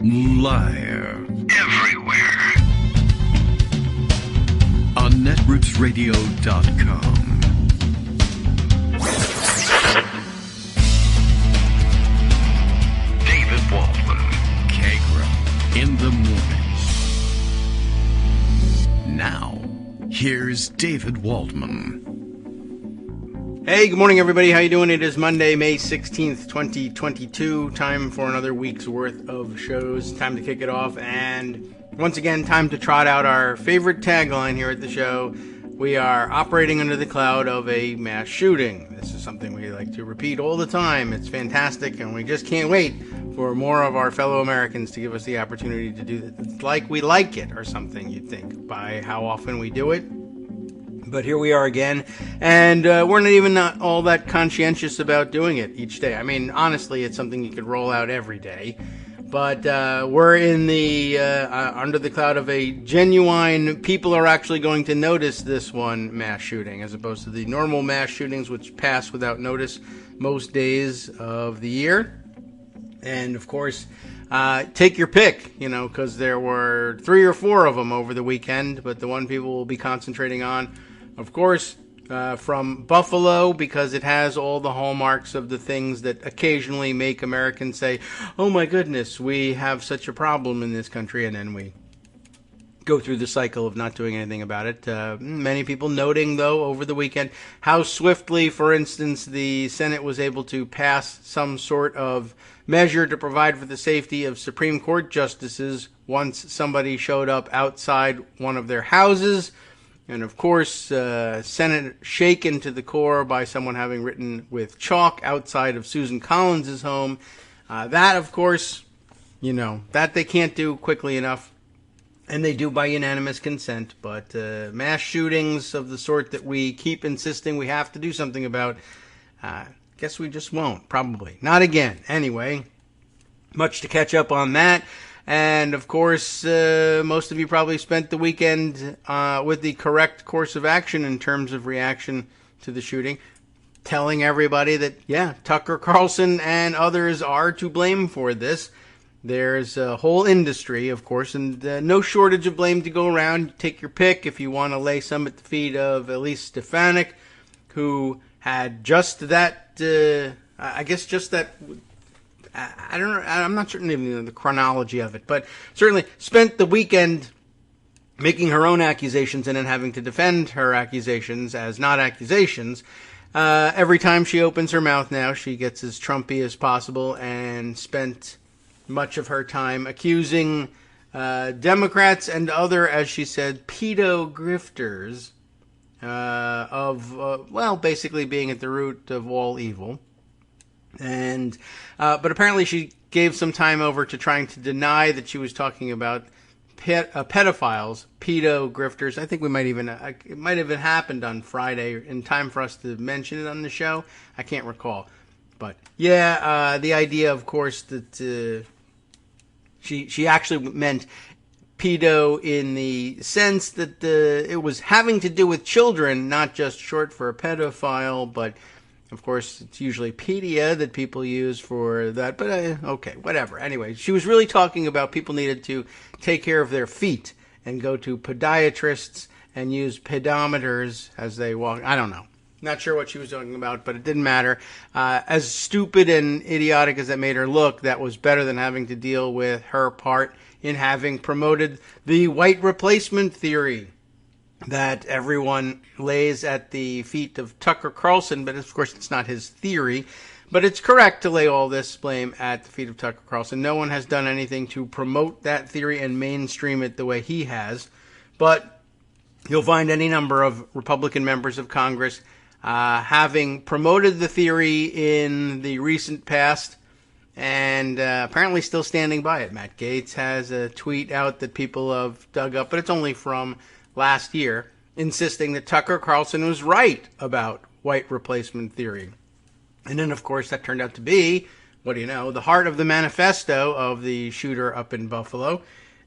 Live. Everywhere. On netrootsradio.com. David Waldman. Kagro. In the morning. Now, here's David Waldman. Hey, good morning, everybody. How you doing? It is Monday, May 16th, 2022. Time for another week's worth of shows. Time to kick it off. And once again, time to trot out our favorite tagline here at the show. We are operating under the cloud of a mass shooting. This is something we like to repeat all the time. It's fantastic, and we just can't wait for more of our fellow Americans to give us the opportunity to do that. It's like we like it or something, you'd think, by how often we do it. But here we are again, and we're not even all that conscientious about doing it each day. I mean, honestly, it's something you could roll out every day. But we're in the under the cloud of a genuine, people are actually going to notice this one mass shooting, as opposed to the normal mass shootings which pass without notice most days of the year. And, of course, take your pick, because there were 3 or 4 of them over the weekend, but the one people will be concentrating on, of course, from Buffalo, because it has all the hallmarks of the things that occasionally make Americans say, oh my goodness, we have such a problem in this country, and then we go through the cycle of not doing anything about it. Many people noting, though, over the weekend, how swiftly, for instance, the Senate was able to pass some sort of measure to provide for the safety of Supreme Court justices once somebody showed up outside one of their houses. And, of course, Senate shaken to the core by someone having written with chalk outside of Susan Collins' home. That, of course, that they can't do quickly enough. And they do by unanimous consent. But mass shootings of the sort that we keep insisting we have to do something about, guess we just won't, probably. Not again. Anyway, much to catch up on that. And, of course, most of you probably spent the weekend with the correct course of action in terms of reaction to the shooting, telling everybody that, Tucker Carlson and others are to blame for this. There's a whole industry, of course, and no shortage of blame to go around. Take your pick if you want to lay some at the feet of Elise Stefanik, who had just that, I don't know, I'm not certain even the chronology of it, but certainly spent the weekend making her own accusations and then having to defend her accusations as not accusations. Every time she opens her mouth now, she gets as Trumpy as possible, and spent much of her time accusing Democrats and other, as she said, pedo grifters of basically being at the root of all evil. And but apparently she gave some time over to trying to deny that she was talking about pedophiles, pedo grifters. I think it might have happened on Friday in time for us to mention it on the show. I can't recall. But the idea, of course, that she actually meant pedo in the sense that it was having to do with children, not just short for a pedophile, but of course, it's usually pedia that people use for that, but okay, whatever. Anyway, she was really talking about people needed to take care of their feet and go to podiatrists and use pedometers as they walk. I don't know. Not sure what she was talking about, but it didn't matter. As stupid and idiotic as that made her look, that was better than having to deal with her part in having promoted the white replacement theory that everyone lays at the feet of Tucker Carlson, but of course it's not his theory. But it's correct to lay all this blame at the feet of Tucker Carlson. No one has done anything to promote that theory and mainstream it the way he has. But you'll find any number of Republican members of Congress having promoted the theory in the recent past and apparently still standing by it. Matt Gaetz has a tweet out that people have dug up, but it's only from last year, insisting that Tucker Carlson was right about white replacement theory. And then, of course, that turned out to be, the heart of the manifesto of the shooter up in Buffalo.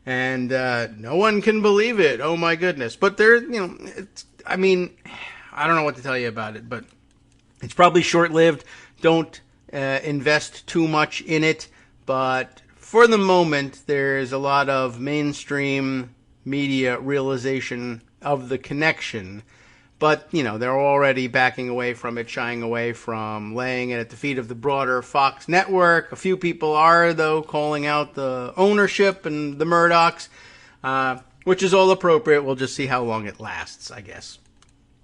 And no one can believe it. Oh, my goodness. But I don't know what to tell you about it, but it's probably short-lived. Don't invest too much in it. But for the moment, there's a lot of mainstream media realization of the connection. But, they're already backing away from it, shying away from laying it at the feet of the broader Fox network. A few people are, though, calling out the ownership and the Murdochs, which is all appropriate. We'll just see how long it lasts, I guess.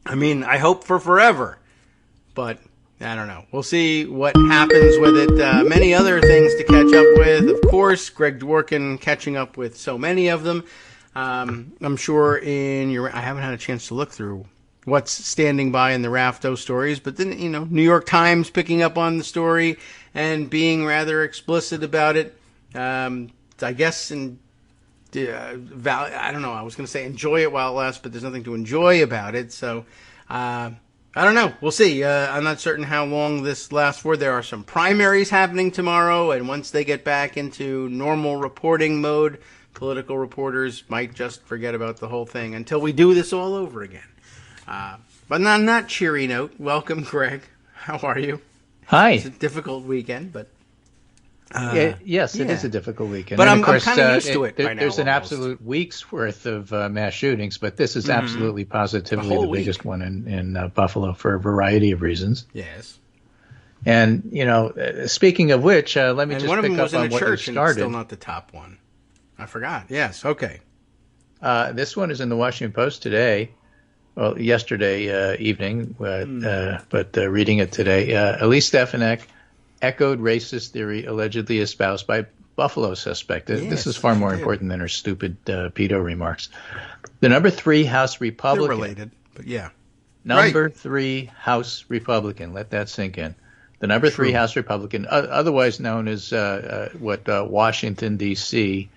I mean, I hope for forever, but I don't know. We'll see what happens with it. Many other things to catch up with. Of course, Greg Dworkin catching up with so many of them. I'm sure I haven't had a chance to look through what's standing by in the Rafto stories, but then, New York Times picking up on the story and being rather explicit about it. I guess, I don't know, I was going to say enjoy it while it lasts, but there's nothing to enjoy about it, so I don't know. We'll see. I'm not certain how long this lasts for. There are some primaries happening tomorrow, and once they get back into normal reporting mode, political reporters might just forget about the whole thing until we do this all over again. But on that cheery note, welcome, Greg. How are you? Hi. It's a difficult weekend, but... Yes, it is a difficult weekend. But I'm kind of used to it by now. There's an absolute week's worth of mass shootings, but this is absolutely positively the biggest one in Buffalo for a variety of reasons. Yes. And, speaking of which, let me just pick up on what you started. And still not the top one. I forgot. Yes, okay. This one is in the Washington Post today. Well, yesterday evening, but reading it today. Elise Stefanik echoed racist theory allegedly espoused by Buffalo suspect. Yes, this is far more important than her stupid pedo remarks. The number 3 House Republican. They're related, but yeah. Number 3 House Republican. Let that sink in. The number 3 House Republican, otherwise known as what Washington, D.C.,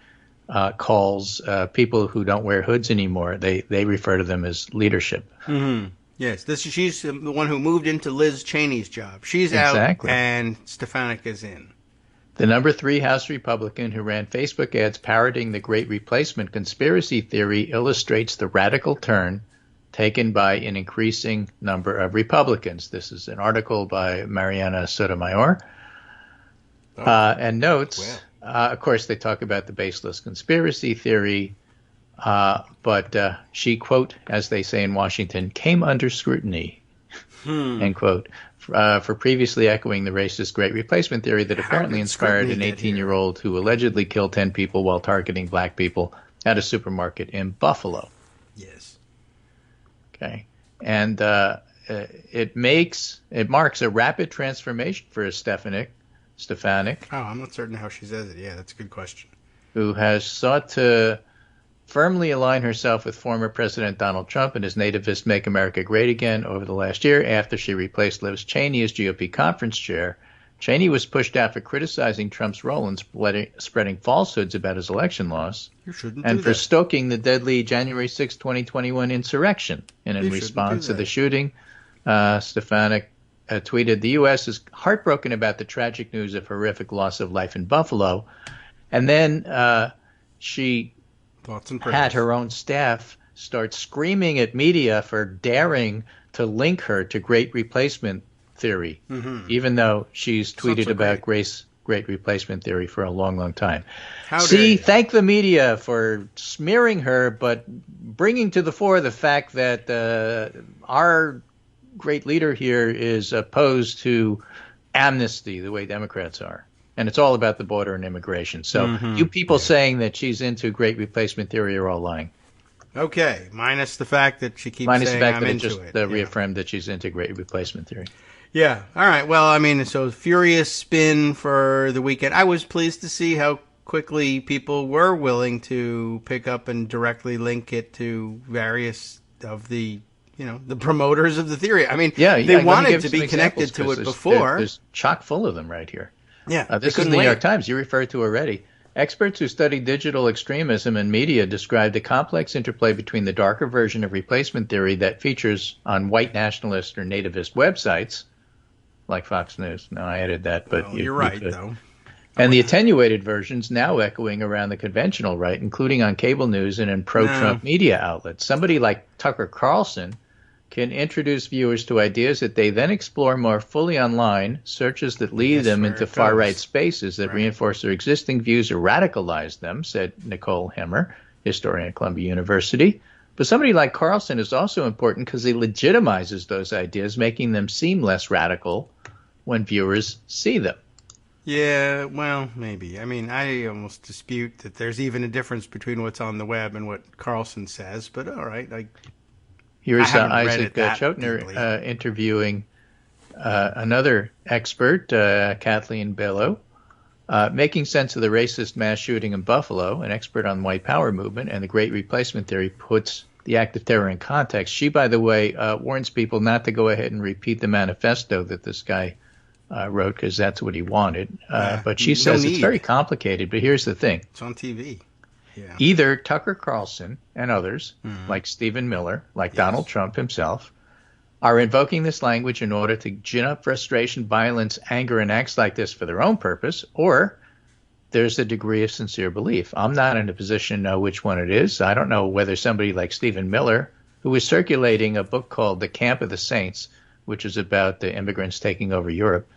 calls people who don't wear hoods anymore. They refer to them as leadership. Mm-hmm. Yes, she's the one who moved into Liz Cheney's job. She's out, and Stefanik is in. The number 3 House Republican who ran Facebook ads parroting the Great Replacement conspiracy theory illustrates the radical turn taken by an increasing number of Republicans. This is an article by Mariana Sotomayor. And notes, of course, they talk about the baseless conspiracy theory, but she, quote, as they say in Washington, came under scrutiny, end quote, for previously echoing the racist Great Replacement theory that apparently inspired an 18-year-old who allegedly killed 10 people while targeting black people at a supermarket in Buffalo. Yes. Okay. And it marks a rapid transformation for Stefanik. Oh, I'm not certain how she says it. Yeah, that's a good question. Who has sought to firmly align herself with former President Donald Trump and his nativist Make America Great Again over the last year after she replaced Liz Cheney as GOP conference chair. Cheney was pushed out for criticizing Trump's role in spreading falsehoods about his election loss and for stoking the deadly January 6, 2021 insurrection. And in response to the shooting, Stefanik tweeted, "The U.S. is heartbroken about the tragic news of horrific loss of life in Buffalo." And then she had her own staff start screaming at media for daring to link her to Great Replacement theory, even though she's tweeted about Great Replacement theory for a long, long time. Thank the media for smearing her, but bringing to the fore the fact that our great leader here is opposed to amnesty the way Democrats are. And it's all about the border and immigration. So you people saying that she's into Great Replacement theory are all lying. Okay, minus the fact that she keeps saying I'm into it. Reaffirmed that she's into Great Replacement theory. Yeah, all right. Well, I mean, so furious spin for the weekend. I was pleased to see how quickly people were willing to pick up and directly link it to various of the the promoters of the theory. I mean, they wanted to be connected to it before. There's chock full of them right here. Yeah, this is the New York Times you referred to already. Experts who study digital extremism and media describe the complex interplay between the darker version of replacement theory that features on white nationalist or nativist websites, like Fox News. No, I added that, but you're right, though. And the attenuated versions now echoing around the conventional right, including on cable news and in pro-Trump media outlets. Somebody like Tucker Carlson can introduce viewers to ideas that they then explore more fully online, searches that lead them into far-right spaces that reinforce their existing views or radicalize them, said Nicole Hemmer, historian at Columbia University. But somebody like Carlson is also important because he legitimizes those ideas, making them seem less radical when viewers see them. Yeah, well, maybe. I mean, I almost dispute that there's even a difference between what's on the web and what Carlson says, but all right. Here's Isaac Chotner interviewing another expert, Kathleen Bellow, making sense of the racist mass shooting in Buffalo. An expert on the white power movement and the Great Replacement theory puts the act of terror in context. She, by the way, warns people not to go ahead and repeat the manifesto that this guy wrote because that's what he wanted. But she says it's very complicated. But here's the thing. It's on TV. Yeah. Either Tucker Carlson and others, like Stephen Miller, like Donald Trump himself, are invoking this language in order to gin up frustration, violence, anger, and acts like this for their own purpose, or there's a degree of sincere belief. I'm not in a position to know which one it is. I don't know whether somebody like Stephen Miller, who is circulating a book called The Camp of the Saints, which is about the immigrants taking over Europe,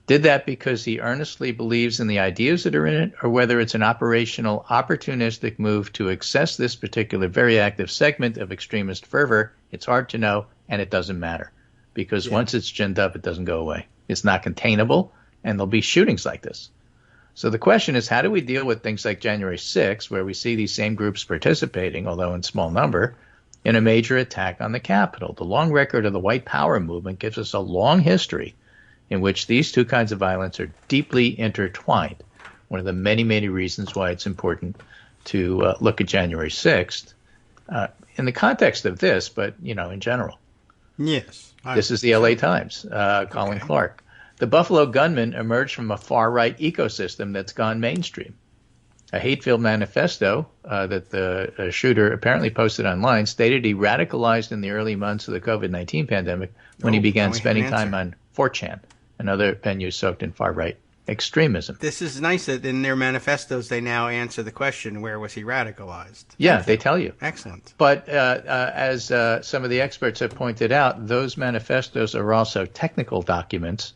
did that because he earnestly believes in the ideas that are in it, or whether it's an operational, opportunistic move to access this particular very active segment of extremist fervor. It's hard to know, and it doesn't matter, because once it's ginned up, it doesn't go away. It's not containable, and there'll be shootings like this. So the question is, how do we deal with things like January 6th, where we see these same groups participating, although in small number, in a major attack on the Capitol? The long record of the white power movement gives us a long history in which these two kinds of violence are deeply intertwined. One of the many, many reasons why it's important to look at January 6th in the context of this, but, in general. Yes. This is the LA Times, Colin Clark. The Buffalo gunman emerged from a far-right ecosystem that's gone mainstream. A hate-filled manifesto that the shooter apparently posted online stated he radicalized in the early months of the COVID-19 pandemic when he began spending time on 4chan and other venues soaked in far-right extremism. This is nice that in their manifestos they now answer the question, where was he radicalized? Yeah, they tell you. Excellent. But as some of the experts have pointed out, those manifestos are also technical documents.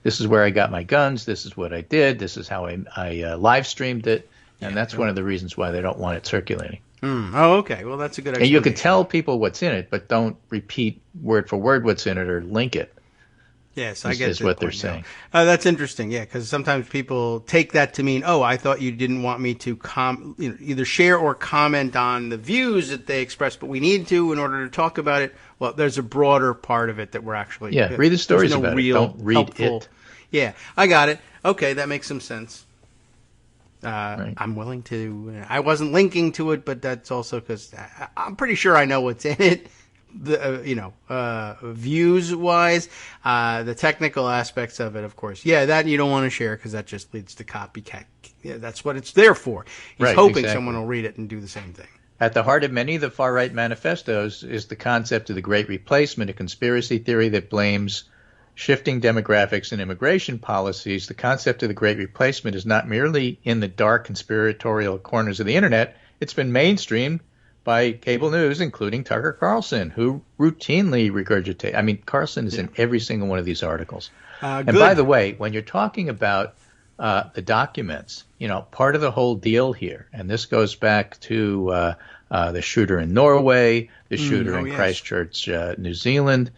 This is where I got my guns. This is what I did. This is how I live streamed it. And that's one of the reasons why they don't want it circulating. Oh, okay. Well, that's a good explanation. And you can tell people what's in it, but don't repeat word for word what's in it or link it. Yes, I get is what they're saying. That's interesting, yeah, because sometimes people take that to mean, I thought you didn't want me to either share or comment on the views that they express, but we need to in order to talk about it. Well, there's a broader part of it that we're actually... Yeah, read the stories about it. Don't read helpful, it. Yeah, I got it. Okay, that makes some sense. Right. I'm willing to... I wasn't linking to it, but that's also because I'm pretty sure I know what's in it. Views wise, the technical aspects of it, of course. Yeah, that you don't want to share because that just leads to copycat. Yeah, that's what it's there for. He's hoping someone will read it and do the same thing. At the heart of many of the far-right manifestos is the concept of the Great Replacement, a conspiracy theory that blames shifting demographics and immigration policies. The concept of the Great Replacement is not merely in the dark conspiratorial corners of the internet. It's been mainstreamed by cable news, including Tucker Carlson, who routinely regurgitate. I mean, Carlson is in every single one of these articles. And by the way, when you're talking about the documents, part of the whole deal here, and this goes back to the shooter in Norway, the shooter in Christchurch, New Zealand,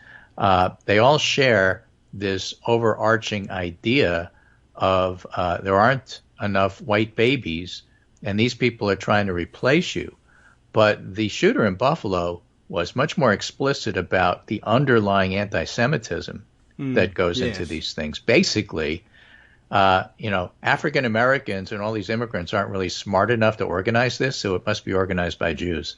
they all share this overarching idea of there aren't enough white babies, and these people are trying to replace you. But the shooter in Buffalo was much more explicit about the underlying anti-Semitism that goes into these things. Basically, African Americans and all these immigrants aren't really smart enough to organize this, so it must be organized by Jews.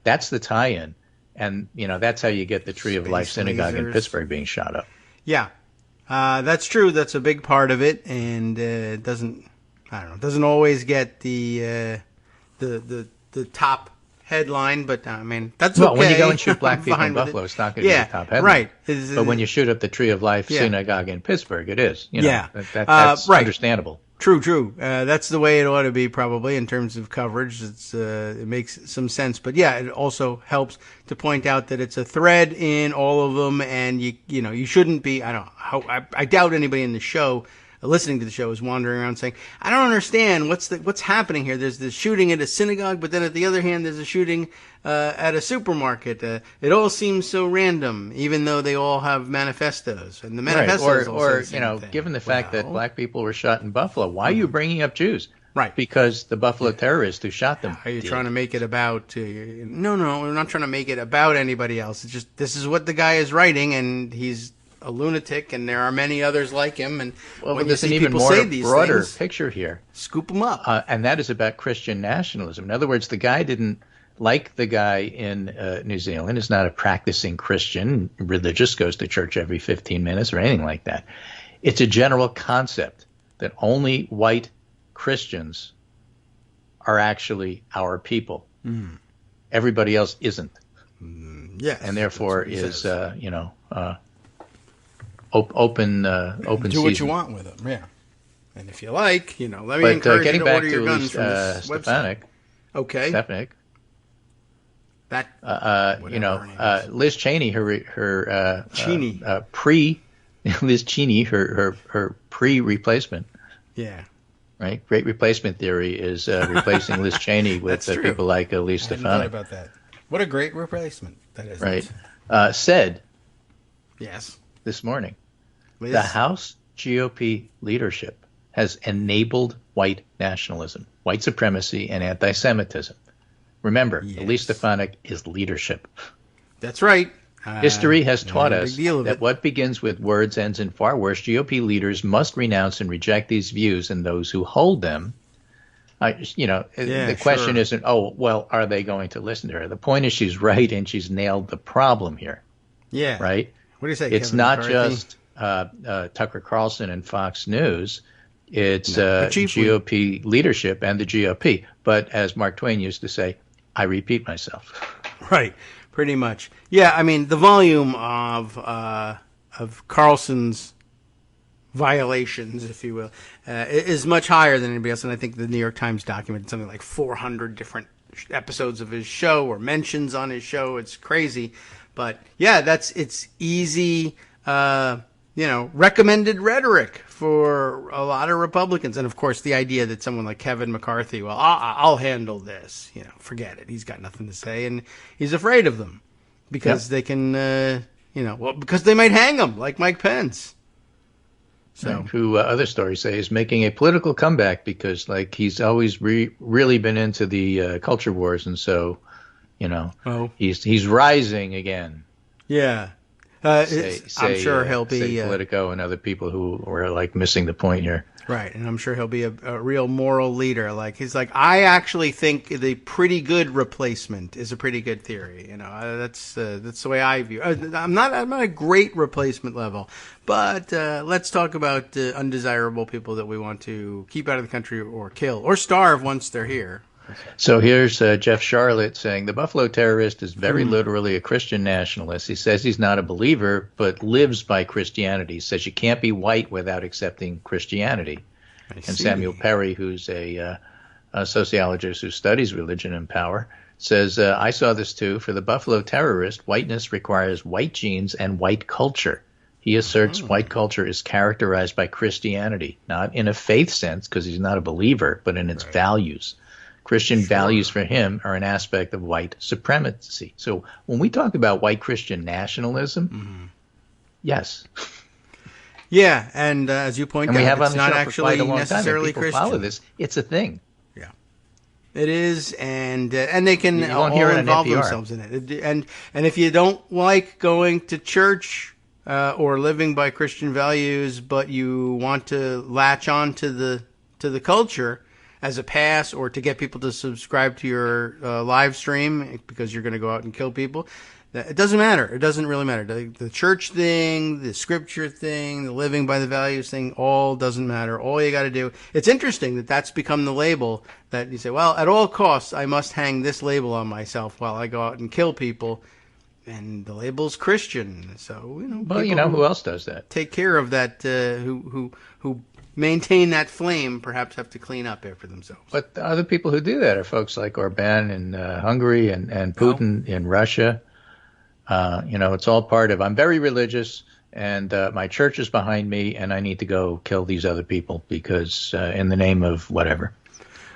That's the tie-in. And, that's how you get the Tree of Life synagogue in Pittsburgh being shot up. Yeah, that's true. That's a big part of it. And it doesn't always get the top headline, but I mean, that's okay. Well, when you go and shoot black people in Buffalo, it's not going to be the top headline. Right. But when you shoot up the Tree of Life synagogue in Pittsburgh, it is. That's right. Understandable. True. That's the way it ought to be, probably, in terms of coverage. It makes some sense. But yeah, it also helps to point out that it's a thread in all of them, and you shouldn't be. I doubt anybody in the show, listening to the show, is wandering around saying, "I don't understand what's happening here." There's this shooting at a synagogue, but then at the other hand, there's a shooting at a supermarket. It all seems so random, even though they all have manifestos, and the manifestos given the fact that black people were shot in Buffalo, why are you bringing up Jews? Right. Because the Buffalo terrorists who shot them. Are you trying to make it about... No, we're not trying to make it about anybody else. It's just, this is what the guy is writing, and he's a lunatic, and there are many others like him. And when you see people say these broader things, picture here. Scoop them up. And that is about Christian nationalism. In other words, the guy didn't, like the guy in New Zealand, is not a practicing Christian, religious, goes to church every 15 minutes or anything like that. It's a general concept that only white Christians are actually our people. Mm. Everybody else isn't. Yes, and therefore is open do season. What you want with them, yeah. And if you like, let me encourage you to order your guns from this Stefanik. website. Okay, Stefanik. That Liz Cheney, her Liz Cheney, her pre-replacement. Yeah. Right. Great replacement theory is replacing Liz Cheney with people like Elise Stefanik. I hadn't thought about that. What a great replacement that is. Right. Said. Yes. This morning, Liz? The House GOP leadership has enabled white nationalism, white supremacy, and anti-Semitism. Remember, Elise Stefanik is leadership. That's right. History has taught us that what begins with words ends in far worse. GOP leaders must renounce and reject these views, and those who hold them, the question isn't, are they going to listen to her? The point is she's right, and she's nailed the problem here. Yeah. Right? What do you say, It's Kevin not McCarthy? just Tucker Carlson and Fox News. It's GOP leadership and the GOP. But as Mark Twain used to say, I repeat myself. Right, pretty much. Yeah, I mean, the volume of Carlson's violations, if you will, is much higher than anybody else. And I think the New York Times documented something like 400 different episodes of his show or mentions on his show. It's crazy. But yeah, it's easy, recommended rhetoric for a lot of Republicans. And of course, the idea that someone like Kevin McCarthy, well, I'll handle this, forget it. He's got nothing to say. And he's afraid of them because they can, because they might hang him like Mike Pence. So, who other stories say is making a political comeback because he's always really been into the culture wars. And so, he's rising again. Yeah. I'm sure he'll be Politico and other people who were missing the point here. Right, and I'm sure he'll be a real moral leader. He's I actually think the pretty good replacement is a pretty good theory. That's the way I view it. I'm not a great replacement level, but let's talk about undesirable people that we want to keep out of the country or kill or starve once they're here. So here's Jeff Charlotte saying the Buffalo terrorist is very literally a Christian nationalist. He says he's not a believer, but lives by Christianity. He says you can't be white without accepting Christianity. And Samuel Perry, who's a sociologist who studies religion and power, says, I saw this too. For the Buffalo terrorist, whiteness requires white genes and white culture. He asserts white culture is characterized by Christianity, not in a faith sense because he's not a believer, but in its values. Christian values for him are an aspect of white supremacy. So when we talk about white Christian nationalism, yes. Yeah, and as you point out, it's not actually necessarily Christian. Follow this. It's a thing. Yeah, it is, and they can all involve themselves in it. And if you don't like going to church or living by Christian values, but you want to latch on to the culture as a pass or to get people to subscribe to your live stream because you're going to go out and kill people, it doesn't matter. It doesn't really matter. The church thing, the scripture thing, the living by the values thing, all doesn't matter. All you got to do. It's interesting that that's become the label that you say, well, at all costs, I must hang this label on myself while I go out and kill people. And the label's Christian. So, who else does that? Take care of that, who maintain that flame perhaps have to clean up after themselves. But the other people who do that are folks like Orban in Hungary and Putin in Russia. It's all part of, I'm very religious and my church is behind me and I need to go kill these other people because in the name of whatever.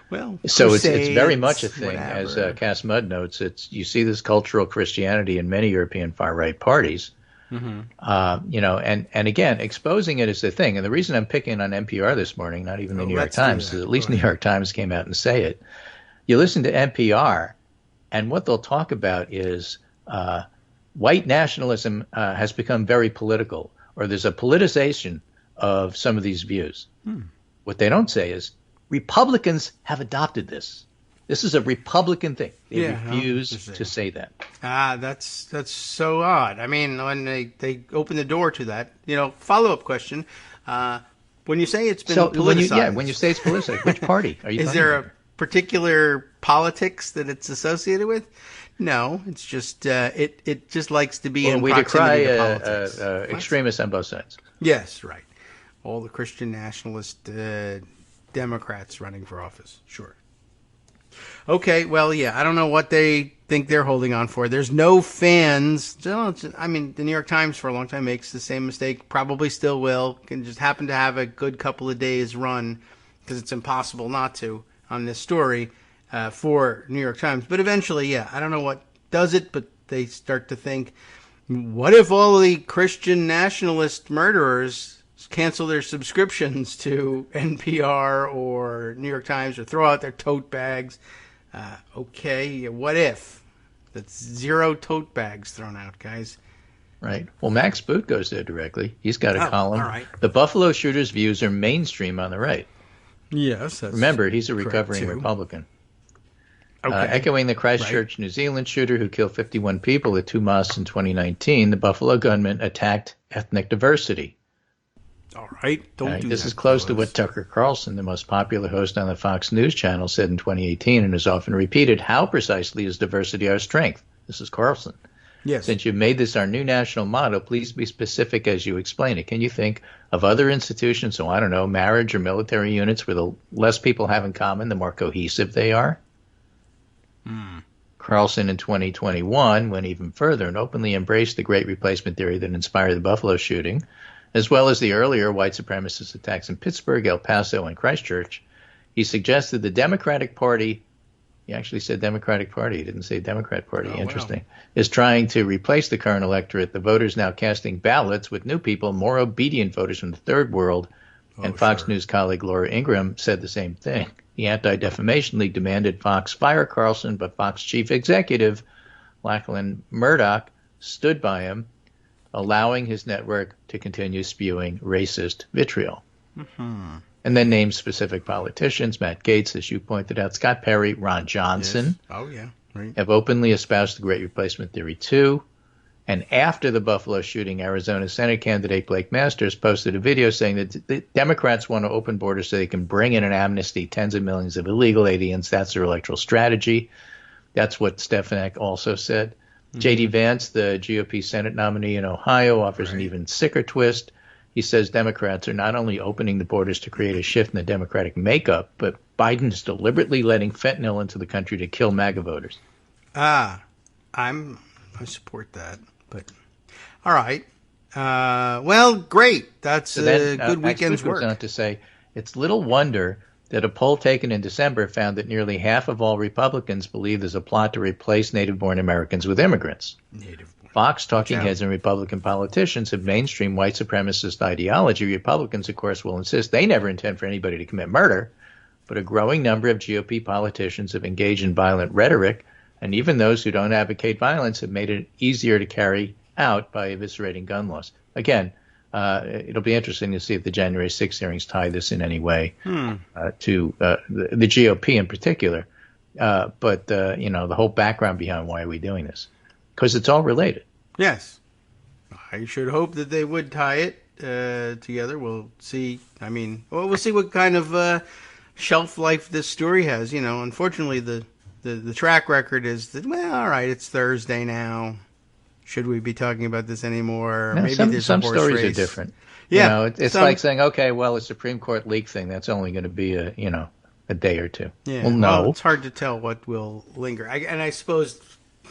Well, so it's very much a thing, whatever. as Cass Mudd notes. You see this cultural Christianity in many European far-right parties. Mm-hmm. And again, exposing it is the thing. And the reason I'm picking on NPR this morning, not even the New York Times, is at least New York Times came out and say it. You listen to NPR, and what they'll talk about is white nationalism has become very political, or there's a politicization of some of these views. What they don't say is Republicans have adopted this. This is a Republican thing. They refuse to say that. That's so odd. I mean, when they open the door to that, follow-up question. When you say it's been politicized. When you say it's politicized, which party are you Is talking there about? a particular politics that it's associated with? No, it's just it just likes to be in proximity to politics. Extremists on both sides. Yes, right. All the Christian nationalist Democrats running for office. Sure. Okay, well, yeah, I don't know what they think they're holding on for. There's no fans. I mean, the New York Times for a long time makes the same mistake, probably still will. Can just happen to have a good couple of days run because it's impossible not to on this story for New York Times. But eventually, yeah, I don't know what does it, but they start to think, what if all the Christian nationalist murderers cancel their subscriptions to NPR or New York Times or throw out their tote bags? Okay, what if? That's 0 tote bags thrown out, guys. Right. Well, Max Boot goes there directly. He's got a column. All right. The Buffalo shooter's views are mainstream on the right. Yes, that's Remember, he's a recovering Republican. Okay. Echoing the Christchurch, New Zealand shooter who killed 51 people at 2 mosques in 2019, the Buffalo gunman attacked ethnic diversity. All right. This is close to what Tucker Carlson, the most popular host on the Fox News channel, said in 2018 and has often repeated. How precisely is diversity our strength? This is Carlson. Yes. Since you've made this our new national motto, please be specific as you explain it. Can you think of other institutions, so I don't know, marriage or military units where the less people have in common, the more cohesive they are? Carlson in 2021 went even further and openly embraced the Great Replacement theory that inspired the Buffalo shooting, as well as the earlier white supremacist attacks in Pittsburgh, El Paso, and Christchurch. He suggested the Democratic Party, he actually said Democratic Party, he didn't say Democrat Party, interesting, is trying to replace the current electorate, the voters now casting ballots with new people, more obedient voters from the third world, and Fox News colleague Laura Ingraham said the same thing. The Anti-Defamation League demanded Fox fire Carlson, but Fox chief executive Lachlan Murdoch stood by him, allowing his network to continue spewing racist vitriol. And then named specific politicians, Matt Gaetz, as you pointed out, Scott Perry, Ron Johnson, have openly espoused the Great Replacement theory too. And after the Buffalo shooting, Arizona Senate candidate Blake Masters posted a video saying that the Democrats want to open borders so they can bring in an amnesty tens of millions of illegal aliens. That's their electoral strategy. That's what Stefanik also said. J.D. Vance, the GOP Senate nominee in Ohio, offers an even sicker twist. He says Democrats are not only opening the borders to create a shift in the Democratic makeup, but Biden is deliberately letting fentanyl into the country to kill MAGA voters. I support that. But all right. Well, great. That's a good weekend's work. Goes on to say, it's little wonder that a poll taken in December found that nearly half of all Republicans believe there's a plot to replace native-born Americans with immigrants. Fox talking heads and Republican politicians have mainstream white supremacist ideology. Republicans, of course, will insist they never intend for anybody to commit murder, but a growing number of GOP politicians have engaged in violent rhetoric, and even those who don't advocate violence have made it easier to carry out by eviscerating gun laws. Again, it'll be interesting to see if the January 6th hearings tie this in any way to the GOP in particular. But the whole background behind why are we doing this? Because it's all related. Yes. I should hope that they would tie it together. We'll see. We'll see what kind of shelf life this story has. Unfortunately, the track record is that, well, all right, it's Thursday now. Should we be talking about this anymore? No, Maybe some there's a horse stories race. are different. Yeah, it's like saying, okay, well, a Supreme Court leak thing, that's only going to be a day or two. Yeah, well, no. It's hard to tell what will linger. And I suppose,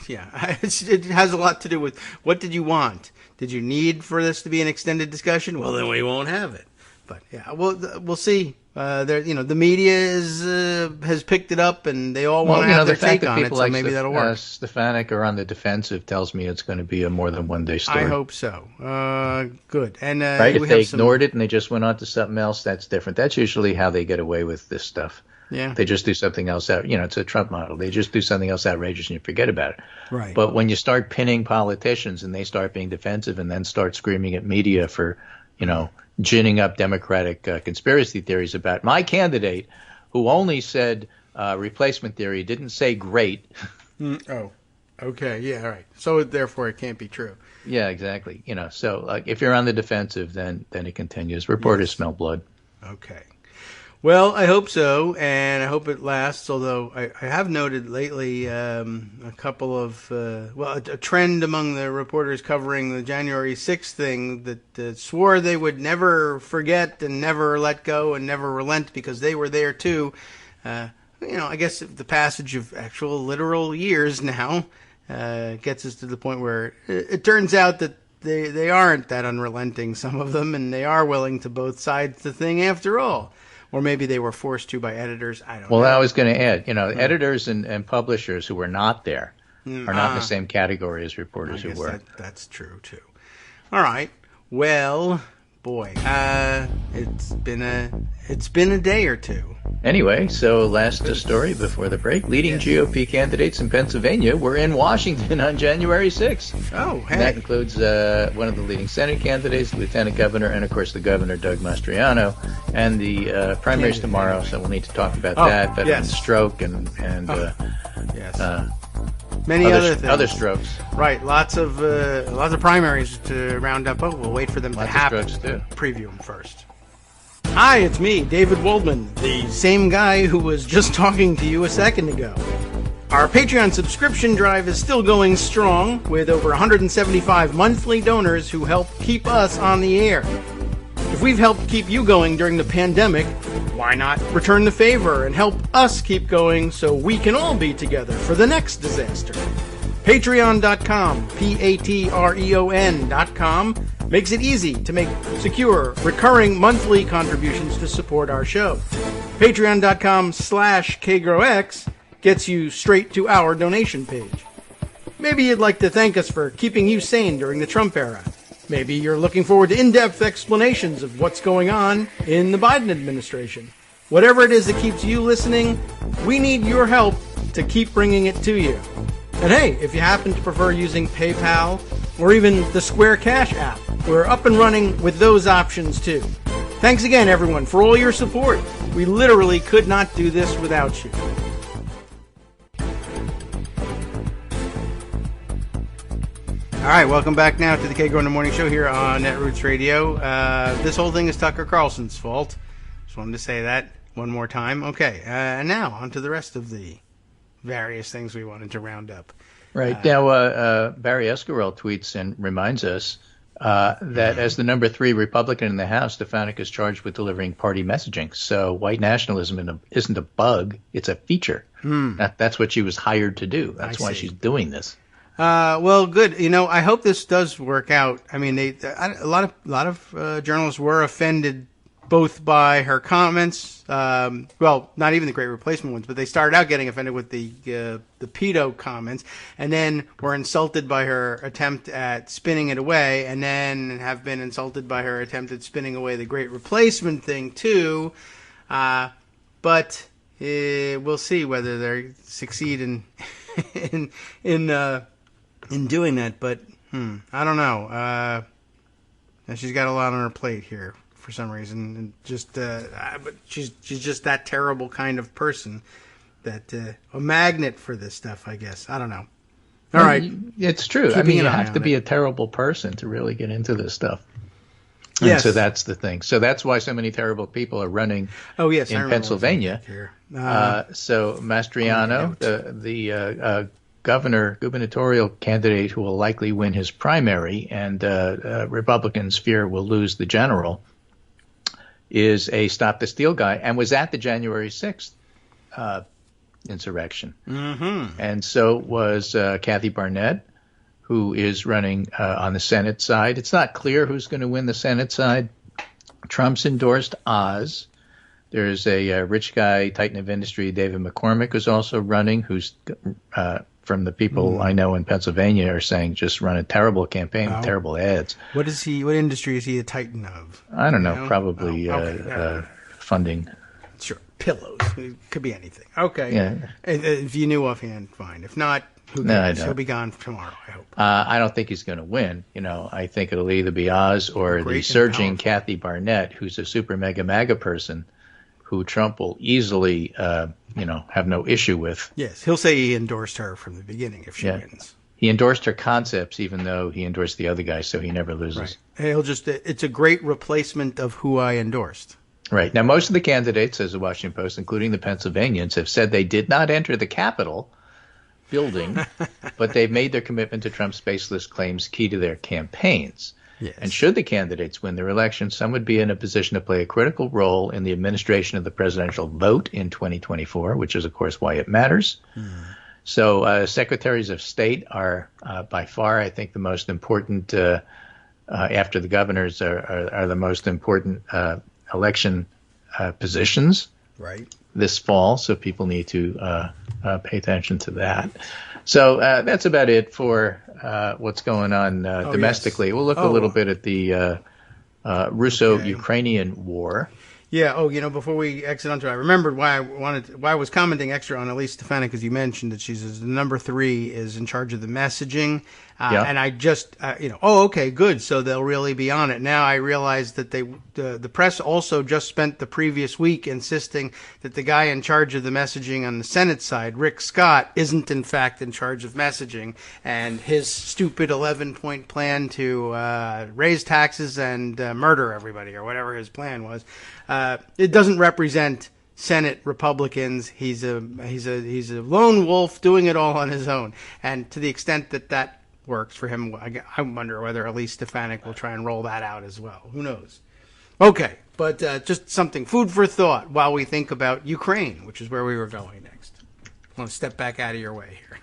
yeah, it has a lot to do with what did you want? Did you need for this to be an extended discussion? Well, then we won't have it. But yeah, we'll see. The media has picked it up, and they all want to have their take on it. So maybe that'll work. Stefanik are on the defensive tells me it's going to be a more than one day story. I hope so. Good. And right, if they ignored it and they just went on to something else, that's different. That's usually how they get away with this stuff. Yeah. They just do something else out. It's a Trump model. They just do something else outrageous and you forget about it. Right. But when you start pinning politicians and they start being defensive and then start screaming at media for, ginning up Democratic conspiracy theories about my candidate, who only said replacement theory, didn't say great. Oh, okay. Yeah, all right. So therefore it can't be true. Yeah, exactly. So like if you're on the defensive, then it continues. Reporters smell blood. Okay. Well, I hope so, and I hope it lasts, although I have noted lately a couple of, a trend among the reporters covering the January 6th thing that swore they would never forget and never let go and never relent because they were there too. I guess the passage of actual literal years now gets us to the point where it turns out that they aren't that unrelenting, some of them, and they are willing to both sides the thing after all. Or maybe they were forced to by editors. I don't know. Well, I was going to add, editors and publishers who were not there are not in the same category as reporters who were. That's true, too. All right. Well, boy, it's been a day or two. Anyway, so last story before the break. Leading GOP candidates in Pennsylvania were in Washington on January 6th. Oh, hey. And that includes one of the leading Senate candidates, the Lieutenant Governor, and, of course, the Governor, Doug Mastriano, and the primaries tomorrow, so we'll need to talk about that. Veteran stroke and many other things. Other strokes. Right, lots of primaries to round up. Oh, we'll wait for them to happen. Strokes, too. Preview them first. Hi, it's me, David Waldman, the same guy who was just talking to you a second ago. Our Patreon subscription drive is still going strong, with over 175 monthly donors who help keep us on the air. If we've helped keep you going during the pandemic, why not return the favor and help us keep going so we can all be together for the next disaster? Patreon.com, Patreon.com, makes it easy to make secure, recurring monthly contributions to support our show. Patreon.com/KagroX gets you straight to our donation page. Maybe you'd like to thank us for keeping you sane during the Trump era. Maybe you're looking forward to in-depth explanations of what's going on in the Biden administration. Whatever it is that keeps you listening, we need your help to keep bringing it to you. And hey, if you happen to prefer using PayPal or even the Square Cash app, we're up and running with those options too. Thanks again, everyone, for all your support. We literally could not do this without you. All right, welcome back now to the Kagro in the Morning Show here on Netroots Radio. This whole thing is Tucker Carlson's fault. Just wanted to say that one more time. Okay, and now on to the rest of the various things we wanted to round up. Right. Now, Barry Escarell tweets and reminds us that as the number 3 Republican in the House, Stefanik is charged with delivering party messaging. So white nationalism isn't a bug, it's a feature. That's what she was hired to do. That's why she's doing this. Well, good. I hope this does work out. I mean, a lot of journalists were offended both by her comments. Well, not even the great replacement ones, but they started out getting offended with the pedo comments, and then were insulted by her attempt at spinning it away, and then have been insulted by her attempt at spinning away the great replacement thing too. But we'll see whether they succeed in doing that. But I don't know. She's got a lot on her plate here for some reason, and but she's just that terrible kind of person that a magnet for this stuff, I guess. I don't know. All right, it's true. I mean, you have to be a terrible person to really get into this stuff. And yes. So that's the thing. So that's why so many terrible people are running in Pennsylvania. So Mastriano, the gubernatorial candidate who will likely win his primary, and Republicans fear will lose the general, is a Stop the Steal guy and was at the January 6th insurrection. Mm-hmm. And so was Kathy Barnett, who is running on the Senate side. It's not clear who's going to win the Senate side. Trump's endorsed Oz. There's a rich guy, titan of industry, David McCormick, who's also running, who's from the people I know in Pennsylvania are saying just run a terrible campaign, with terrible ads. What industry is he a titan of? I don't know, probably funding. Sure, pillows. It could be anything. Okay. Yeah. If you knew offhand, fine. If not, who cares? No, I don't. He'll be gone tomorrow, I hope. I don't think he's going to win. I think it'll either be Oz or the surging Kathy Barnett, who's a super mega MAGA person, who Trump will easily, have no issue with. Yes, he'll say he endorsed her from the beginning if she wins. He endorsed her concepts, even though he endorsed the other guy, so he never loses. Right. It's a great replacement of who I endorsed. Right. Now, most of the candidates, says the Washington Post, including the Pennsylvanians, have said they did not enter the Capitol building, but they've made their commitment to Trump's baseless claims key to their campaigns. Yes. And should the candidates win their election, some would be in a position to play a critical role in the administration of the presidential vote in 2024, which is, of course, why it matters. So secretaries of state are by far, I think, the most important, after the governors, are the most important election positions this fall. So people need to pay attention to that. So that's about it for what's going on domestically. We'll look a little bit at the Russo-Ukrainian war. Yeah. Before we exit onto it, I remembered why I was commenting extra on Elise Stefanik, as you mentioned that she's the number 3 is in charge of the messaging. And I just, okay, good. So they'll really be on it. Now I realize that the press also just spent the previous week insisting that the guy in charge of the messaging on the Senate side, Rick Scott, isn't in fact in charge of messaging, and his stupid 11-point plan to raise taxes and murder everybody, or whatever his plan was, it doesn't represent Senate Republicans. He's a lone wolf doing it all on his own, and to the extent that works for him, I wonder whether Elise Stefanik will try and roll that out as well. Who knows? Okay, but just something, food for thought while we think about Ukraine, which is where we were going next. I want to step back out of your way here.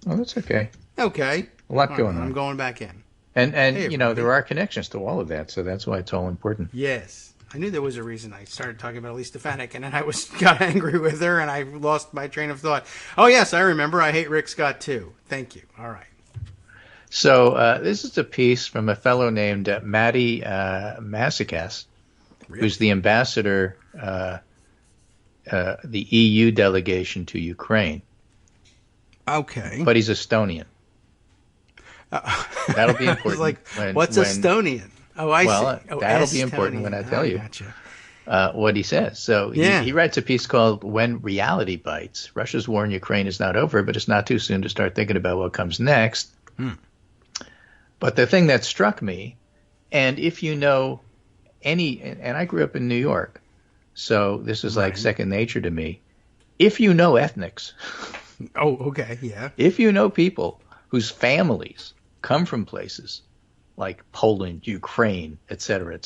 Oh, that's okay. Okay. A lot going on. I'm going back in. And there are connections to all of that, so that's why it's all important. Yes. I knew there was a reason I started talking about Elise Stefanik, and then I got angry with her, and I lost my train of thought. Oh, yes, I remember. I hate Rick Scott, too. Thank you. All right. So this is a piece from a fellow named Matty Massikas, who's the ambassador, the EU delegation to Ukraine. Okay. But he's Estonian. That'll be important. What's Estonian? Oh, I see. That'll be important when I tell you what he says. So he writes a piece called When Reality Bites. Russia's war in Ukraine is not over, but it's not too soon to start thinking about what comes next. But the thing that struck me, and if you know and I grew up in New York, so this is like second nature to me. If you know ethnics. Oh, okay, yeah. If you know people whose families come from places like Poland, Ukraine, et cetera,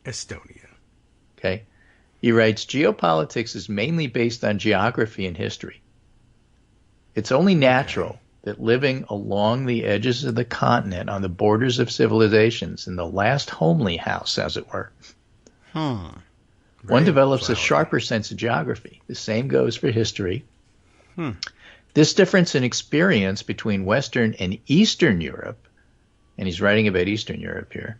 Estonia. Okay. He writes, geopolitics is mainly based on geography and history. It's only natural that living along the edges of the continent, on the borders of civilizations, in the last homely house, as it were, one develops a sharper sense of geography. The same goes for history. This difference in experience between Western and Eastern Europe, and he's writing about Eastern Europe here,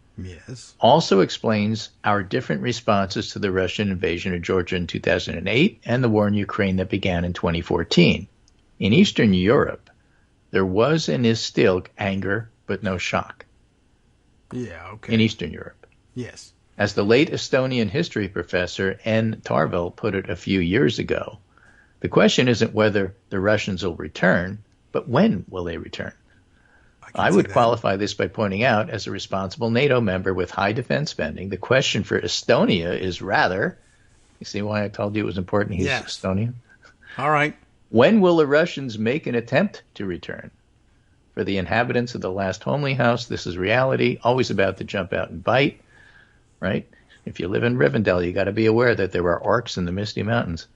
also explains our different responses to the Russian invasion of Georgia in 2008 and the war in Ukraine that began in 2014. In Eastern Europe, there was and is still anger, but no shock. Yeah, okay. In Eastern Europe. Yes. As the late Estonian history professor N. Tarvel put it a few years ago, the question isn't whether the Russians will return, but when will they return? I would qualify this by pointing out, as a responsible NATO member with high defense spending, the question for Estonia is rather, you see why I told you it was important he's Estonian? All right. When will the Russians make an attempt to return? For the inhabitants of the last homely house, this is reality, always about to jump out and bite, right? If you live in Rivendell, you got to be aware that there are orcs in the Misty Mountains.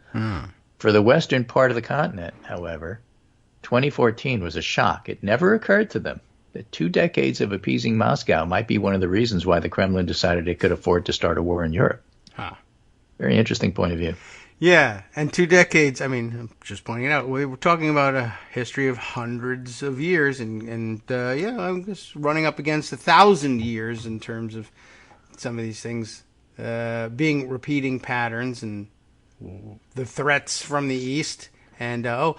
For the western part of the continent, however, 2014 was a shock. It never occurred to them that 2 decades of appeasing Moscow might be one of the reasons why the Kremlin decided it could afford to start a war in Europe. Very interesting point of view. Yeah, and 2 decades, I mean, I'm just pointing it out, we were talking about a history of hundreds of years, and I'm just running up against 1,000 years in terms of some of these things being repeating patterns and the threats from the East. And, I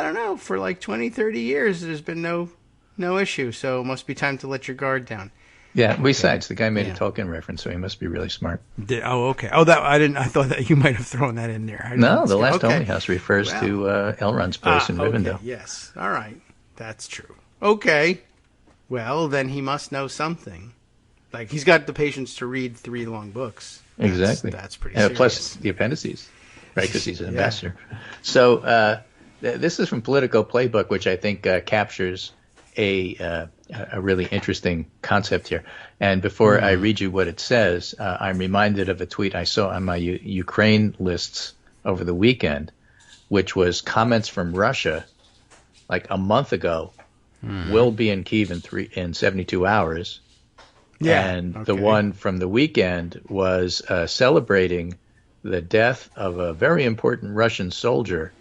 don't know, for like 20, 30 years, there's been no issue, so it must be time to let your guard down. Yeah, besides, the guy made a Tolkien reference, so he must be really smart. Okay. Oh, I thought that you might have thrown that in there. No, the last homely house refers to Elrond's place in Rivendell. Okay, yes. All right. That's true. Okay. Well, then he must know something. Like, he's got the patience to read 3 long books. Exactly. That's pretty serious. Plus the appendices, right, because he's an ambassador. So this is from Politico Playbook, which I think captures a really interesting concept here. And before I read you what it says, I'm reminded of a tweet I saw on my Ukraine lists over the weekend, which was comments from Russia like a month ago. Will be in Kyiv in 72 hours. Yeah. And the one from the weekend was celebrating the death of a very important Russian soldier